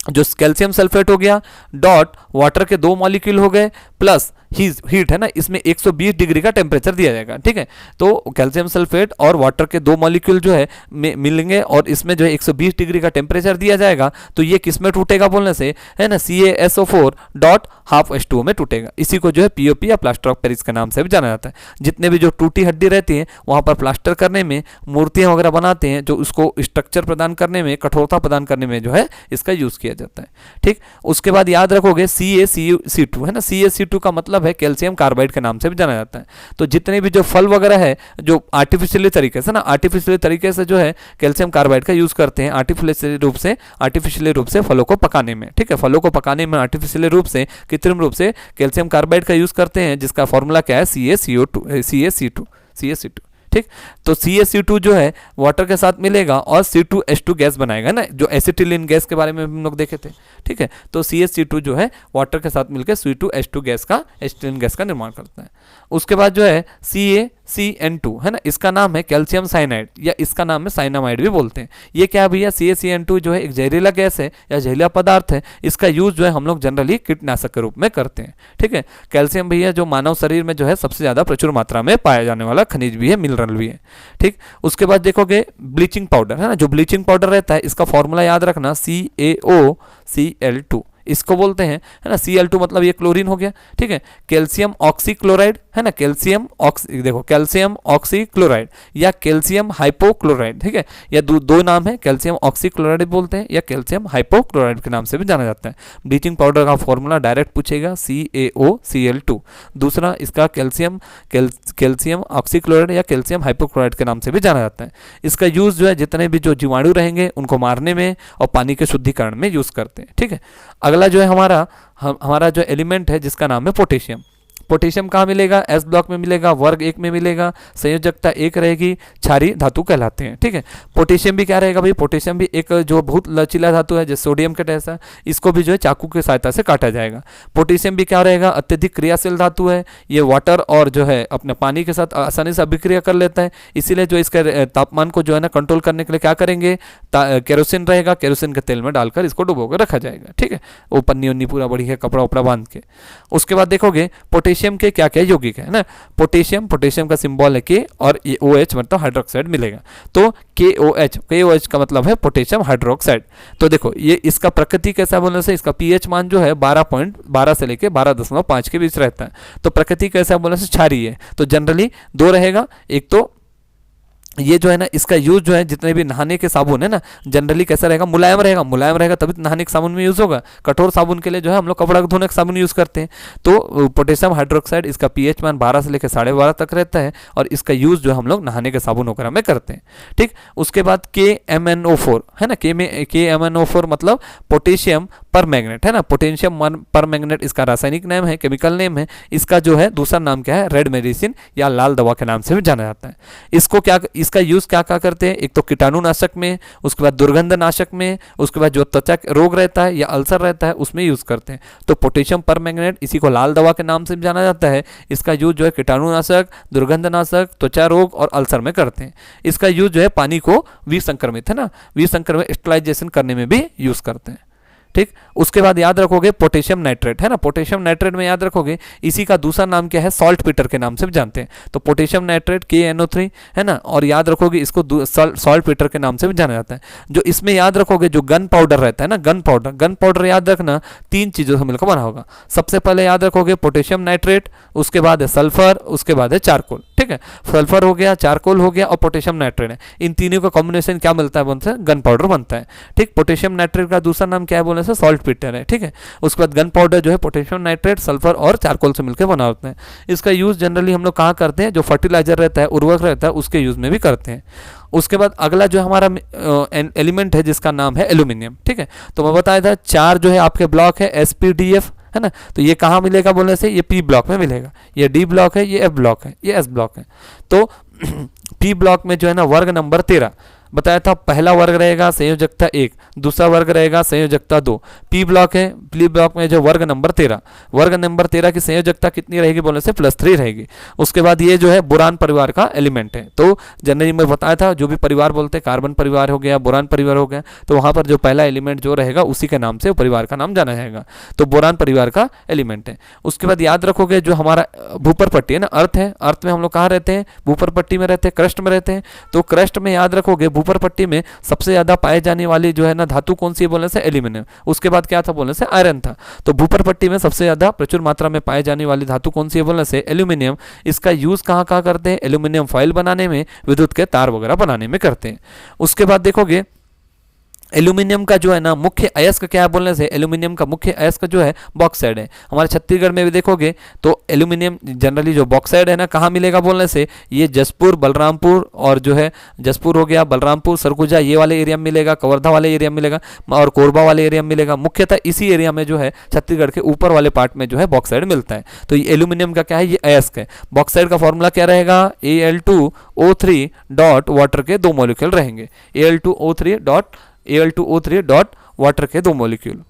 Speaker 1: जो कैल्शियम सल्फेट हो गया डॉट वाटर के 2 मॉलिक्यूल हो गए प्लस हीट, है ना, इसमें 120 डिग्री का टेम्परेचर दिया जाएगा, ठीक है। तो कैल्शियम सल्फेट और वाटर के 2 मॉलिक्यूल जो है मिलेंगे और इसमें जो है 120 डिग्री का टेम्परेचर दिया जाएगा, तो ये किस में टूटेगा बोलने से, है ना, CaSO4 डॉट हाफ H2O में टूटेगा। इसी को जो है पीओपी या प्लास्टर ऑफ पेरिस के नाम से भी जाना जाता है। जितने भी जो टूटी हड्डी रहती है वहाँ पर प्लास्टर करने में, मूर्तियाँ वगैरह बनाते हैं, जो उसको स्ट्रक्चर प्रदान करने में, कठोरता प्रदान करने में जो है इसका यूज़ किया जाता है, ठीक। उसके बाद याद रखोगे CaC2, है ना, CaC2 का मतलब है कैल्शियम कार्बाइड के नाम से भी जाना जाता है। तो जितने भी जो फल वगैरह है जो आर्टिफिशियली तरीके से, ना, आर्टिफिशियली तरीके से जो है कैल्शियम कार्बाइड का यूज करते हैं आर्टिफिशियली रूप से फलों को पकाने में, ठीक है। फलों को पकाने में आर्टिफिशियली रूप से, कृत्रिम रूप से कैल्शियम कार्बाइड का यूज करते हैं, जिसका फॉर्मूला क्या है, CaC2, ठीक। तो CaC2 जो है वाटर के साथ मिलेगा और C2H2 गैस बनाएगा ना, जो एसिटिलीन गैस के बारे में हम लोग देखे थे, ठीक है। तो CaC2 जो है वाटर के साथ मिलकर C2H2 गैस का, एसिटिलीन गैस का निर्माण करता है। उसके बाद जो है CaCN2, है ना, इसका नाम है कैल्शियम साइनाइड या इसका नाम है साइनामाइड भी बोलते हैं। ये क्या भैया, CaCN2 जो है एक जहरीला गैस है या जहरीला पदार्थ है। इसका यूज जो है हम लोग जनरली कीटनाशक के रूप में करते हैं, ठीक है। कैल्शियम भैया जो मानव शरीर में जो है सबसे ज्यादा प्रचुर मात्रा में पाया जाने वाला खनिज भी है, मिनरल भी है, ठीक। उसके बाद देखोगे ब्लीचिंग पाउडर, है ना, जो ब्लीचिंग पाउडर रहता है इसका फॉर्मूला याद रखना, CaOCl2 इसको बोलते हैं, है ना। Cl2 मतलब ये क्लोरीन हो गया, ठीक है। कैल्शियम ऑक्सीक्लोराइड, है ना, कैल्शियम ऑक्सीक्लोराइड या कैल्शियम हाइपोक्लोराइड, ठीक है। या दो नाम है, कैल्शियम ऑक्सीक्लोराइड बोलते हैं या कैल्शियम हाइपोक्लोराइड के नाम से भी जाना जाता है। ब्लीचिंग पाउडर का फॉर्मूला डायरेक्ट पूछेगा, CaOCl2। दूसरा इसका कैल्शियम ऑक्सीक्लोराइड या कैल्शियम हाइपोक्लोराइड के नाम से भी जाना जाता है। इसका यूज जो है जितने भी जो जीवाणु रहेंगे उनको मारने में और पानी के शुद्धिकरण में यूज करते हैं, ठीक है। अगला जो है हमारा जो एलिमेंट है जिसका नाम है पोटेशियम। पोटेशियम कहाँ मिलेगा, एस ब्लॉक में मिलेगा, वर्ग 1 में मिलेगा, संयोजकता 1 रहेगी, क्षारीय धातु कहलाते हैं, ठीक है। पोटेशियम भी क्या रहेगा भाई, पोटेशियम भी एक जो बहुत लचीला धातु है, जैसे सोडियम के जैसा, इसको भी जो है चाकू की सहायता से काटा जाएगा। पोटेशियम भी क्या रहेगा, अत्यधिक क्रियाशील धातु है, ये वाटर और जो है अपने पानी के साथ आसानी से अभिक्रिया कर लेता है। इसीलिए जो इसके तापमान को जो है ना कंट्रोल करने के लिए क्या करेंगे, केरोसिन रहेगा, केरोसिन के तेल में डालकर इसको डुबो कर रखा जाएगा, ठीक है, वो पन्नी उन्नी पूरा बढ़िया कपड़ा उपड़ा बांध के। उसके बाद देखोगे पोटेशियम के क्या क्या यौगिक है ना, पोटेशियम का सिंबल है के और ये OH मतलब हाइड्रोक्साइड मिलेगा। तो KOH का मतलब है पोटेशियम हाइड्रोक्साइड। तो देखो ये इसका प्रकृति कैसा बोलने से, इसका pH मान जो है 12.12 से लेके 12.5 के बीच रहता है। तो प्रकृति कैसा बोलने से क्षारीय है। तो जनरली 2 रहेगा, एक तो ये जो है ना इसका यूज जो है जितने भी नहाने के साबुन है ना जनरली कैसा रहेगा, मुलायम रहेगा तभी नहाने के साबुन में यूज होगा। कठोर साबुन के लिए जो है हम लोग कपड़ा धोने का साबुन यूज करते हैं। तो पोटेशियम हाइड्रोक्साइड इसका pH मान 12 से लेकर 12.5 तक रहता है और इसका यूज जो हम लोग नहाने के साबुन वगैरह में करते हैं, ठीक। उसके बाद KMnO4 है ना, KMnO4 मतलब पोटेशियम पर मैग्नेट, है ना, पोटेशियम पर मैग्नेट इसका रासायनिक नाम है, केमिकल नेम है। इसका जो है दूसरा नाम क्या है, रेड मेडिसिन या लाल दवा के नाम से भी जाना जाता है। इसका यूज क्या करते हैं, एक तो कीटाणुनाशक में, उसके बाद दुर्गंधनाशक में, उसके बाद जो त्वचा रोग रहता है या अल्सर रहता है उसमें यूज करते हैं। तो पोटेशियम पर मैग्नेट इसी को लाल दवा के नाम से भी जाना जाता है। इसका यूज जो है कीटाणुनाशक, दुर्गंधनाशक, त्वचा रोग और अल्सर में करते हैं। इसका यूज जो है पानी को विसंक्रमित, है ना, विसंक्रमित स्टरलाइजेशन करने में भी यूज करते हैं, ठीक। उसके बाद याद रखोगे पोटेशियम नाइट्रेट, है ना, पोटेशियम नाइट्रेट में याद रखोगे इसी का दूसरा नाम क्या है, सॉल्ट पीटर के नाम से भी जानते हैं। तो पोटेशियम नाइट्रेट KNO3 है ना, और याद रखोगे इसको सॉल्ट पीटर के नाम से भी जाना जाता है। जो इसमें याद रखोगे जो गन पाउडर रहता है ना, गन पाउडर याद रखना 3 चीजों से मिलकर बना होगा। सबसे पहले याद रखोगे पोटेशियम नाइट्रेट, उसके बाद है सल्फर, उसके बाद है चारकोल, ठीक है। सल्फर हो गया, चारकोल हो गया और पोटेशियम नाइट्रेट है। इन तीनों का कॉम्बिनेशन क्या मिलता है, बनता है गन पाउडर बनता है, ठीक। पोटेशियम नाइट्रेट का दूसरा नाम क्या है बोलने से, सॉल्ट पीटर है, ठीक है। उसके बाद गन पाउडर जो है पोटेशियम नाइट्रेट, सल्फर और चारकोल से मिलकर बना होता है। इसका यूज जनरली हम लोग कहाँ करते हैं, जो फर्टिलाइजर रहता है, उर्वरक रहता है, उसके यूज में भी करते हैं। उसके बाद अगला जो हमारा एलिमेंट है जिसका नाम है एल्यूमिनियम, ठीक है। तो मैं बताया था 4 जो है आपके ब्लॉक है SPDF, है ना। तो ये कहाँ मिलेगा बोलने से, ये P ब्लॉक में मिलेगा, ये D ब्लॉक है, ये F ब्लॉक है, ये S ब्लॉक है। तो P ब्लॉक में जो है ना वर्ग नंबर 13 बताया था, पहला वर्ग रहेगा संयोजकता 1, दूसरा वर्ग रहेगा संयोजकता 2। P ब्लॉक है, P ब्लॉक में जो वर्ग नंबर 13, वर्ग नंबर 13 की संयोजकता कितनी रहेगी बोलने से +3 रहेगी। उसके बाद ये जो है बोरान परिवार का एलिमेंट है। तो जनरली मैं बताया था जो भी परिवार बोलते हैं, कार्बन परिवार हो गया, बोरान परिवार हो गया, तो वहाँ पर जो पहला एलिमेंट जो रहेगा उसी के नाम से परिवार का नाम जाना जाएगा। तो बोरान परिवार का एलिमेंट है। उसके बाद याद रखोगे जो हमारा भूपर पट्टी है ना, अर्थ है, अर्थ में हम लोग कहाँ रहते हैं, भूपर पट्टी में रहते हैं, क्रस्ट में रहते हैं। तो क्रस्ट में याद रखोगे भूपर पट्टी में सबसे ज्यादा पाए जाने वाली जो है ना धातु कौन सी है बोलने से एल्यूमिनियम। उसके बाद क्या था बोलने से आयरन था। तो भूपर पट्टी में सबसे ज्यादा प्रचुर मात्रा में पाए जाने वाली धातु कौन सी है बोलने से एल्यूमिनियम। इसका यूज कहाँ कहाँ करते हैं, एल्यूमिनियम फॉयल बनाने में, विद्युत के तार वगैरह बनाने में करते हैं। उसके बाद देखोगे एल्यूमिनियम का जो है ना मुख्य अयस्क क्या है बोलने से, एल्यूमिनियम का मुख्य अयस्क जो है बॉक्साइड है। हमारे छत्तीसगढ़ में भी देखोगे तो एल्यूमिनियम जनरली जो बॉक्साइड है ना कहाँ मिलेगा बोलने से, ये जसपुर, बलरामपुर और जो है जसपुर हो गया, बलरामपुर, सरगुजा ये वाले एरिया में मिलेगा, कवर्धा वाले एरिया में मिलेगा और कोरबा वाले एरिया में मिलेगा। मुख्यतः इसी एरिया में जो है छत्तीसगढ़ के ऊपर वाले पार्ट में जो है बॉक्साइड मिलता है। तो ये एल्यूमिनियम का क्या है, ये अयस्क है। बॉक्साइड का फॉर्मूला क्या रहेगा, Al2O3 डॉट वाटर के 2 मॉलिक्यूल रहेंगे, Al2O3 डॉट वाटर के 2 मॉलिक्यूल।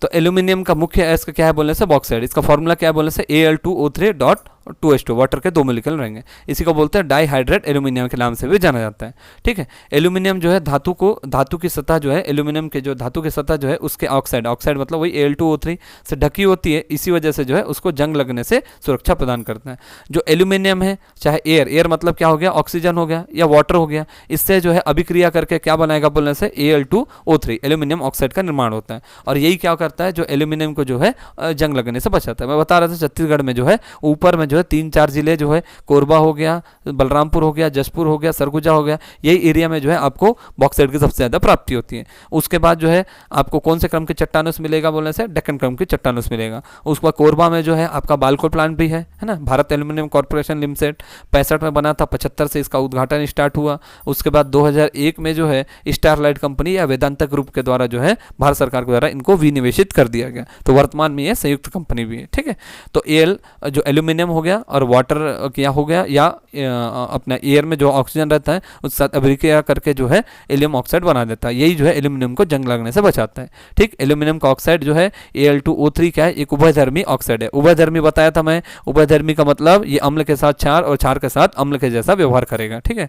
Speaker 1: तो एल्यूमिनियम का मुख्य अयस्क क्या है बोलने से बॉक्साइड। इसका फॉर्मूला क्या है बोलने से Al2O3 डॉट 2H2 वाटर के 2 मॉलिक्यूल रहेंगे। इसी को बोलते हैं डाइहाइड्रेट एल्यूमिनियम के नाम से भी जाना जाता है, ठीक है। एल्यूमिनियम जो है धातु की सतह जो है, एल्यूमिनियम के जो धातु की सतह जो है उसके ऑक्साइड मतलब वही Al2O3 से ढकी होती है। इसी वजह से जो है उसको जंग लगने से सुरक्षा प्रदान करता है। जो एल्यूमिनियम है, चाहे एयर मतलब क्या हो गया, ऑक्सीजन हो गया या वाटर हो गया, इससे जो है अभिक्रिया करके क्या बनाएगा बोलने से Al2O3 एल्यूमिनियम ऑक्साइड का निर्माण होता है। और यही क्या करता है, जो एल्यूमिनियम को जो है जंग लगने से बचाता है। मैं बता रहा था छत्तीसगढ़ में जो है ऊपर में जो है 3-4 जिले जो है, कोरबा हो गया, बलरामपुर हो गया, जसपुर हो गया, सरगुजा हो गया, यही एरिया में जो है आपको बॉक्साइड की सबसे ज्यादा प्राप्ति होती है। उसके बाद जो है आपको कौन से क्रम के चट्टानों से मिलेगा बोलने से, डेक्कन क्रम के चट्टानों से मिलेगा। उसके बाद कोरबा में जो है आपका बालकोट प्लांट भी है ना, भारत एल्यूमिनियम कॉर्पोरेशन लिमिटेड 65 में बना था, 75 से इसका उद्घाटन स्टार्ट हुआ। उसके बाद 2001 में जो है स्टारलाइट कंपनी या वेदांता ग्रुप के द्वारा जो है भारत सरकार के द्वारा इनको विनिवेशित कर दिया गया। तो वर्तमान में ये संयुक्त कंपनी भी है, ठीक है। तो एल जो एल्यूमिनियम हो गया और वाटर क्या हो गया, या अपना एयर में जो ऑक्सीजन रहता है उसके साथ अभिक्रिया करके जो है एल्यूमिनियम ऑक्साइड बना देता है। यही जो है एल्यूमिनियम को जंग लगने से बचाता है, ठीक। एल्यूमिनियम का ऑक्साइड जो है Al2O3 क्या है, एक उभयधर्मी ऑक्साइड है। उभयधर्मी बताया था मैं, उभयधर्मी का मतलब ये अम्ल के साथ क्षार और क्षार के साथ अम्ल के जैसा व्यवहार करेगा, ठीक है।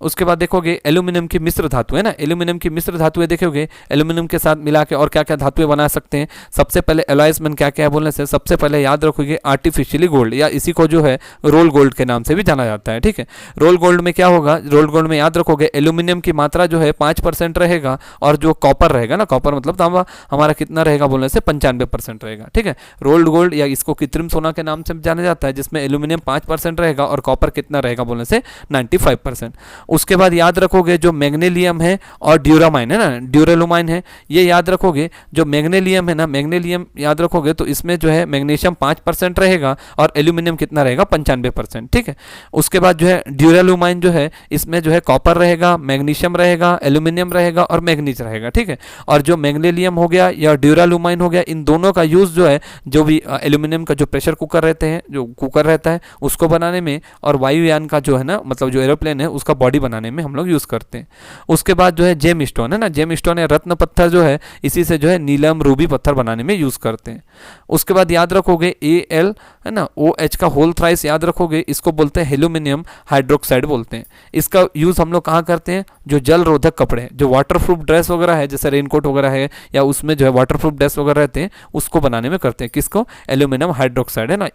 Speaker 1: उसके बाद देखोगे एल्यूमिनियम की मिश्र धातु है ना, एल्यूमिनियम की मिश्र धातुएं देखोगे, एल्यूमिनियम के साथ मिला के और क्या क्या धातुएं बना सकते हैं। सबसे पहले एलॉयज में क्या क्या है बोलने से, सबसे पहले याद रखोगे आर्टिफिशियली गोल्ड, या इसी को जो है रोल गोल्ड के नाम से भी जाना जाता है, ठीक है। रोल गोल्ड में क्या होगा, रोल गोल्ड में याद रखोगे एल्यूमिनियम की मात्रा जो है 5% रहेगा, और जो कॉपर रहेगा ना, कॉपर मतलब तांबा हमारा कितना रहेगा बोलने से 95% रहेगा, ठीक है। रोल्ड गोल्ड या इसको कृत्रिम सोना के नाम से जाना जाता है, जिसमें एल्यूमिनियम 5% रहेगा और कॉपर कितना रहेगा बोलने से 95%। उसके बाद याद रखोगे जो मैग्नीशियम है और ड्यूरामाइन है ना, ड्यूरेलुमाइन है, ये याद रखोगे। जो मैग्नीशियम है ना, मैग्नीशियम याद रखोगे तो इसमें जो है मैग्नीशियम 5% रहेगा और एल्यूमिनियम कितना रहेगा 95%, ठीक है। उसके बाद जो है ड्यूरेलुमाइन जो है, इसमें जो है कॉपर रहेगा, मैग्नीशियम रहेगा, एल्यूमिनियम रहेगा और मैग्नीज रहेगा, ठीक है। और जो मैग्नीशियम हो गया या ड्यूरेलुमाइन हो गया, इन दोनों का यूज जो है, जो भी एल्यूमिनियम का जो प्रेशर कुकर रहते हैं, जो कुकर रहता है उसको बनाने में, और वायुयान का जो है ना, मतलब जो एरोप्लेन है उसका बॉडी बनाने में हम लोग यूज करते हैं। उसके बाद जो है जेम स्टोन है ना, जेम स्टोन या रत्न पत्थर जो है, इसी से जो है नीलम रूबी पत्थर बनाने में यूज करते हैं। उसके बाद याद रखोगे Al है ना, OH का होल थ्राइस याद रखोगे, इसको बोलते हैं एल्यूमिनियम हाइड्रोक्साइड बोलते हैं। इसका यूज हम लोग कहाँ करते हैं, जो जल रोधक कपड़े, जो वाटर प्रूफ ड्रेस वगैरह है, जैसे रेनकोट वगैरह है, या उसमें जो है वाटर प्रूफ ड्रेस वगैरह रहते हैं, उसको बनाने में करते हैं। किसको, एल्यूमिनियम हाइड्रोक्साइड है ना,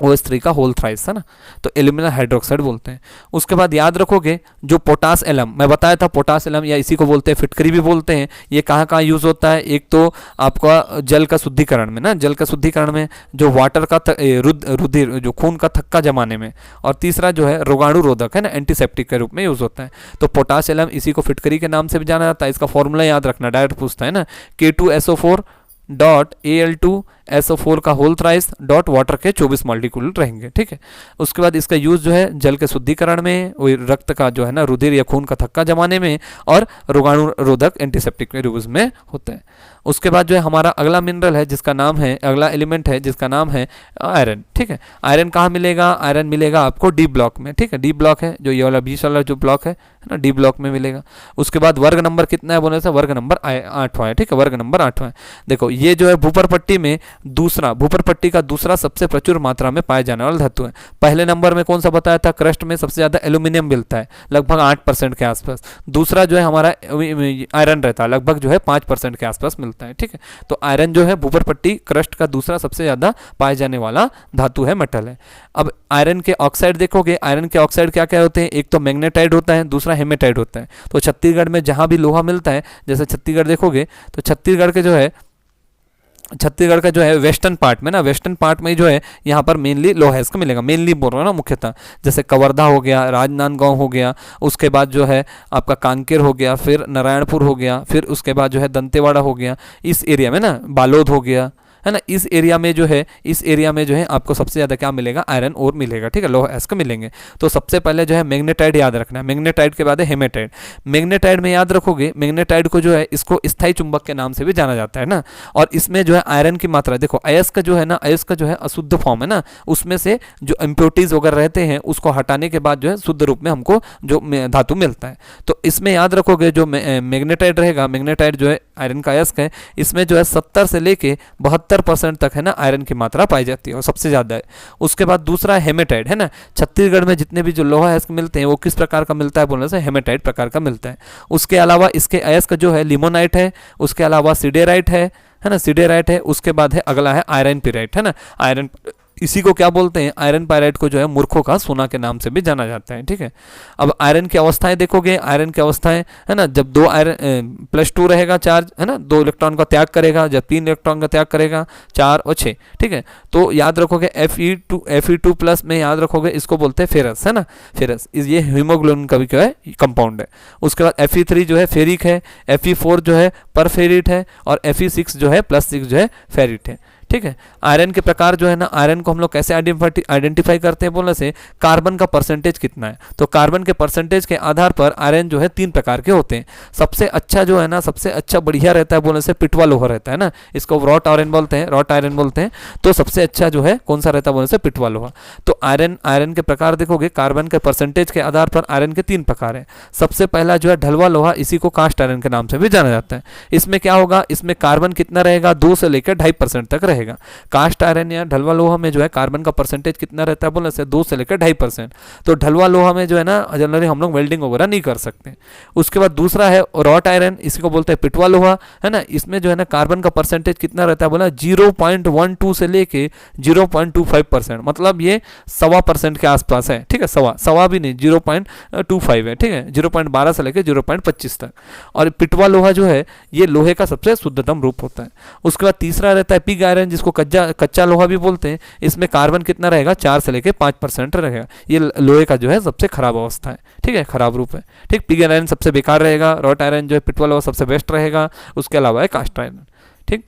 Speaker 1: AlOH3 का होल थ्राइस है ना, तो एल्यूमिनियम हाइड्रोक्साइड बोलते हैं। उसके बाद याद रखोगे जो पोटास एलम, मैं बताया था पोटास एलम या इसी को बोलते हैं फिटकरी भी बोलते हैं, ये कहाँ कहाँ यूज होता है। एक तो आपका जल का शुद्धिकरण में ना, जल का शुद्धिकरण में, जो वाटर का रुधिर जो खून का थक्का जमाने में, और तीसरा जो है रोगाणु रोधक है ना, एंटीसेप्टिक के रूप में यूज होता है। तो पोटास एलम इसी को फिटकरी के नाम से भी जाना जाता है। इसका फॉर्मूला याद रखना, डायरेक्ट पूछता है ना, K2SO4 डॉट Al2 SO4 का होल थ्राइस डॉट वाटर के 24 मॉलिक्यूल रहेंगे, ठीक है। उसके बाद इसका यूज जो है जल के शुद्धिकरण में, रक्त का जो है ना रुधिर या खून का थक्का जमाने में, और रोगाणु रोधक एंटीसेप्टिक में यूज में होता है। उसके बाद जो है हमारा अगला मिनरल है जिसका नाम है, अगला एलिमेंट है जिसका नाम है आयरन, ठीक है। आयरन कहाँ मिलेगा? आयरन मिलेगा आपको डी ब्लॉक में, ठीक है। डी ब्लॉक है जो ये वाला 20 वाला जो ब्लॉक है ना, डी ब्लॉक में मिलेगा। उसके बाद वर्ग नंबर कितना है बोले से? वर्ग नंबर 8वां है, ठीक है, वर्ग नंबर 8वां है। देखो ये जो है भूपर पट्टी में दूसरा, भूपर पट्टी का दूसरा सबसे प्रचुर मात्रा में पाए जाने वाला धातु है। पहले नंबर में कौन सा बताया था? क्रस्ट में सबसे ज्यादा एल्यूमिनियम मिलता है, लगभग 8% के आसपास। दूसरा जो है हमारा आयरन रहता है, लगभग जो है 5% के आसपास मिलता है, ठीक है। तो आयरन जो है भूपर पट्टी क्रस्ट का दूसरा सबसे ज्यादा पाए जाने वाला धातु है, मेटल है। अब आयरन के ऑक्साइड देखोगे, आयरन के ऑक्साइड क्या क्या होते हैं? एक तो मैग्नेटाइट होता है, दूसरा हेमेटाइट होता है। तो छत्तीसगढ़ में जहां भी लोहा मिलता है, जैसे छत्तीसगढ़ देखोगे तो छत्तीसगढ़ के जो है, छत्तीसगढ़ का जो है वेस्टर्न पार्ट में ना, वेस्टर्न पार्ट में जो है यहाँ पर मेनली लोहा इसका मिलेगा, मेनली बोल रहा हूँ ना मुख्यतः। जैसे कवर्धा हो गया, राजनांदगांव हो गया, उसके बाद जो है आपका कांकेर हो गया, फिर नारायणपुर हो गया, फिर उसके बाद जो है दंतेवाड़ा हो गया, इस एरिया में ना बालोद हो गया, है ना। इस एरिया में जो है, इस एरिया में जो है आपको सबसे ज़्यादा क्या मिलेगा? आयरन और मिलेगा, ठीक है, लोहा ऐसा मिलेंगे। तो सबसे पहले जो है मैग्नेटाइट याद रखना है, मैग्नेटाइट के बाद है हेमेटाइट। मैग्नेटाइट में याद रखोगे, मैग्नेटाइट को जो है इसको स्थायी चुंबक के नाम से भी जाना जाता है ना। और इसमें जो है आयरन की मात्रा देखो, अयस्क जो है ना, अयस्क जो है अशुद्ध फॉर्म है ना, उसमें से जो इम्प्योरिटीज वगैरह रहते हैं उसको हटाने के बाद जो है शुद्ध रूप में हमको जो धातु मिलता है। तो इसमें याद रखोगे जो मैग्नेटाइट रहेगा, मैग्नेटाइट जो है आयरन का अयस्क है, इसमें जो है 70 से लेके 72% तक है ना आयरन की मात्रा पाई जाती है और सबसे ज़्यादा है। उसके बाद दूसरा हेमेटाइट है ना, छत्तीसगढ़ में जितने भी जो लोहा अयस्क मिलते हैं वो किस प्रकार का मिलता है बोलने से? हेमेटाइट प्रकार का मिलता है। उसके अलावा इसके अयस्क जो है लिमोनाइट है, उसके अलावा सिडेराइट है ना, सिडेराइट है। उसके बाद है अगला है आयरन पिराइट, है ना। आयरन, इसी को क्या बोलते हैं? आयरन पायराइट को जो है मूर्खों का सोना के नाम से भी जाना जाता है, ठीक है। अब आयरन की अवस्थाएं देखोगे, आयरन की अवस्थाएं है ना, जब 2 आयरन +2 रहेगा चार्ज, है ना, 2 इलेक्ट्रॉन का त्याग करेगा, जब 3 इलेक्ट्रॉन का त्याग करेगा, 4 और 6, ठीक है। तो याद रखोगे Fe2+ में याद रखोगे इसको बोलते हैं फेरस, है ना, फेरस। ये हीमोग्लोबिन का भी क्या है? कंपाउंड है। उसके बाद Fe3 जो है फेरिक है, Fe4 जो है परफेरिट है, और Fe6 जो है +6 जो है फेरिट है, ठीक है। आयरन के प्रकार जो है ना, आयरन को हम लोग कैसे आइडेंटिफाई करते हैं बोलने से? कार्बन का परसेंटेज कितना है। तो कार्बन के परसेंटेज के आधार पर आयरन जो है 3 प्रकार के होते हैं। सबसे अच्छा जो है ना, सबसे अच्छा बढ़िया रहता है बोलने से पिटवा लोहा रहता है ना, इसको रॉट आयरन बोलते हैं, रॉट आयरन बोलते हैं। तो सबसे अच्छा जो है कौन सा रहता है बोलने से? पिटवा लोहा। तो आयरन के प्रकार देखोगे, कार्बन के परसेंटेज के आधार पर आयरन के 3 प्रकार है। सबसे पहला जो है ढलवा लोहा, इसी को कास्ट आयरन के नाम से भी जाना जाता है। इसमें क्या होगा? इसमें कार्बन कितना रहेगा? 2 से लेकर 2.5% तक रहेगा। कास्ट आयरन या ढलवा लोहा में जो है कार्बन का परसेंटेज कितना रहता है बोलने से? 2 से लेकर 2.5%। तो ढलवा लोहा में जो है ना जनरली हम लोग वेल्डिंग वगैरह नहीं कर सकते। उसके बाद दूसरा है रॉट आयरन, इसी को बोलते हैं पिटवा लोहा, है ना। इसमें जो है ना कार्बन का परसेंटेज कितना रहता है बोला? 0.12 से लेके 0.25%, मतलब ये 1.25% के आसपास है, ठीक है। सवा भी नहीं, 0.25 है, ठीक है, 0.12 से लेकर 0.25 तक। और पिटवा लोहा जो है ये लोहे का सबसे शुद्धतम रूप होता है। उसके बाद तीसरा रहता है पिग आयरन, जिसको कच्चा लोहा भी बोलते हैं। इसमें कार्बन कितना रहेगा? 4 से लेकर 5% रहेगा। ये लोहे का जो है सबसे खराब अवस्था है, ठीक है, खराब रूप है, ठीक। पिग आयरन सबसे बेकार रहेगा, रॉट आयरन जो है पिटवा लोहा सबसे बेस्ट रहेगा, उसके अलावा है कास्ट आयरन, ठीक।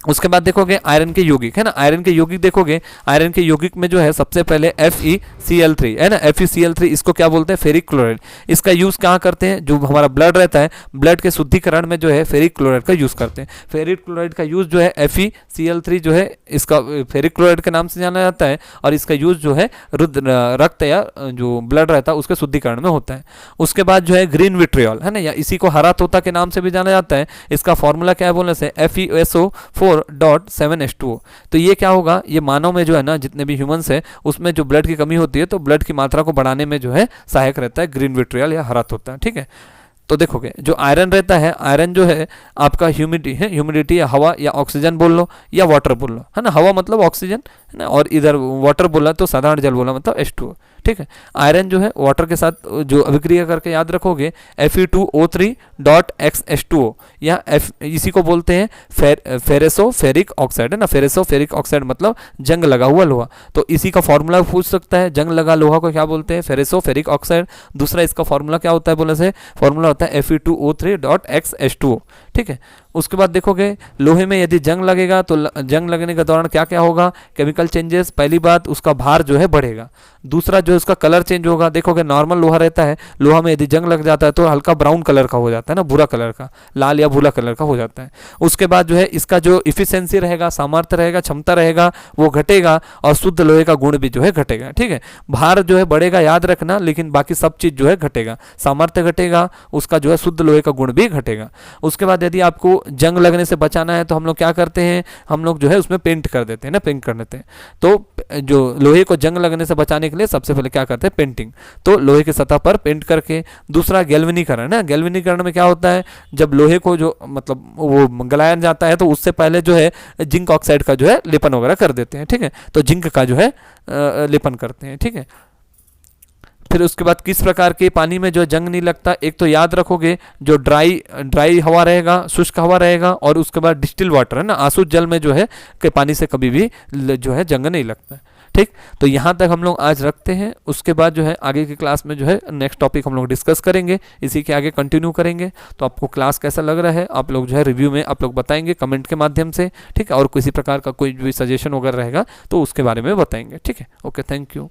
Speaker 1: उसके बाद देखोगे आयरन के यौगिक, है ना। आयरन के यौगिक देखोगे, आयरन के यौगिक में जो है सबसे पहले FeCl3 है ना, FeCl3 इसको क्या बोलते हैं? Ferric chloride. इसका यूज कहाँ करते हैं? जो हमारा ब्लड रहता है, ब्लड के शुद्धिकरण में जो है फेरिक क्लोराइड का यूज करते हैं। फेरिक क्लोराइड का यूज जो है FeCl3 जो है इसका फेरिक क्लोराइड के नाम से जाना जाता है, और इसका यूज जो है रक्त या जो ब्लड रहता है उसके शुद्धिकरण में होता है। उसके बाद जो है ग्रीन विट्रियल, है ना, या इसी को हरा तोता के नाम से भी जाना जाता है। इसका फॉर्मूला क्या है बोलने से? FeSO4.7H2O। तो ये क्या होगा? ये मानव में जो है ना, जितने भी ह्यूमंस है उसमें जो ब्लड की कमी होती है तो ब्लड की मात्रा को बढ़ाने में जो है सहायक रहता है ग्रीन विट्रियल या हरा तोता, ठीक है। तो देखोगे जो आयरन रहता है, आयरन जो है आपका ह्यूमिडिटी या हवा या ऑक्सीजन बोल लो या वाटर बोल लो, है ना। हवा मतलब ऑक्सीजन, है ना, और इधर वाटर बोला तो साधारण जल बोला मतलब H2O, ठीक है। आयरन जो है वाटर के साथ जो अभिक्रिया करके याद रखोगे Fe2O3.XH2O, या इसी को बोलते हैं फेरेसो फेरिक ऑक्साइड, है ना। फेरेसो फेरिक ऑक्साइड मतलब जंग लगा हुआ लोहा। तो इसी का फॉर्मूला पूछ सकता है, जंग लगा लोहा को क्या बोलते हैं? फेरेसो फेरिक ऑक्साइड। दूसरा इसका फॉर्मूला क्या होता है बोले से? फॉर्मूला होता है Fe2O3.XH2O, ठीक है। उसके बाद देखोगे लोहे में यदि जंग लगेगा तो जंग लगने के दौरान क्या क्या होगा, केमिकल चेंजेस। पहली बात उसका भार जो है बढ़ेगा, दूसरा जो है उसका कलर चेंज होगा। देखोगे नॉर्मल लोहा रहता है, लोहा में यदि जंग लग जाता है तो हल्का ब्राउन कलर का हो जाता है ना, भूरा कलर का, लाल या भूरा कलर का हो जाता है। उसके बाद जो है इसका जो इफिशियंसी रहेगा, सामर्थ्य रहेगा, क्षमता रहेगा, वो घटेगा और शुद्ध लोहे का गुण भी जो है घटेगा। ठीक है, भार जो है बढ़ेगा याद रखना, लेकिन बाकी सब चीज जो है घटेगा, सामर्थ्य घटेगा, उसका जो है शुद्ध लोहे का गुण भी घटेगा। उसके बाद यदि आपको जंग लगने से बचाना है तो हम लोग क्या करते हैं, हम लोग जो है उसमें पेंट कर देते हैं ना, पेंट कर देते हैं। तो जो लोहे को जंग लगने से बचाने के लिए सबसे पहले क्या करते हैं, पेंटिंग। तो लोहे की सतह पर पेंट करके। दूसरा गैल्वेनीकरण है, गैल्वेनीकरण में क्या होता है, जब लोहे को जो मतलब वो गलाया जाता है तो उससे पहले जो है जिंक ऑक्साइड का जो है लेपन वगैरह कर देते हैं। ठीक है, तो जिंक का जो है लेपन करते हैं। ठीक है, फिर उसके बाद किस प्रकार के पानी में जो जंग नहीं लगता, एक तो याद रखोगे जो ड्राई हवा रहेगा, शुष्क हवा रहेगा, और उसके बाद डिस्टिल वाटर है ना, आसुत जल में जो है के पानी से कभी भी जो है जंग नहीं लगता है। ठीक, तो यहाँ तक हम लोग आज रखते हैं। उसके बाद जो है आगे की क्लास में जो है नेक्स्ट टॉपिक हम लोग डिस्कस करेंगे, इसी के आगे कंटिन्यू करेंगे। तो आपको क्लास कैसा लग रहा है आप लोग जो है रिव्यू में आप लोग बताएंगे कमेंट के माध्यम से। ठीक है, और किसी प्रकार का कोई भी सजेशन वगैरह रहेगा तो उसके बारे में बताएंगे। ठीक है, ओके, थैंक यू।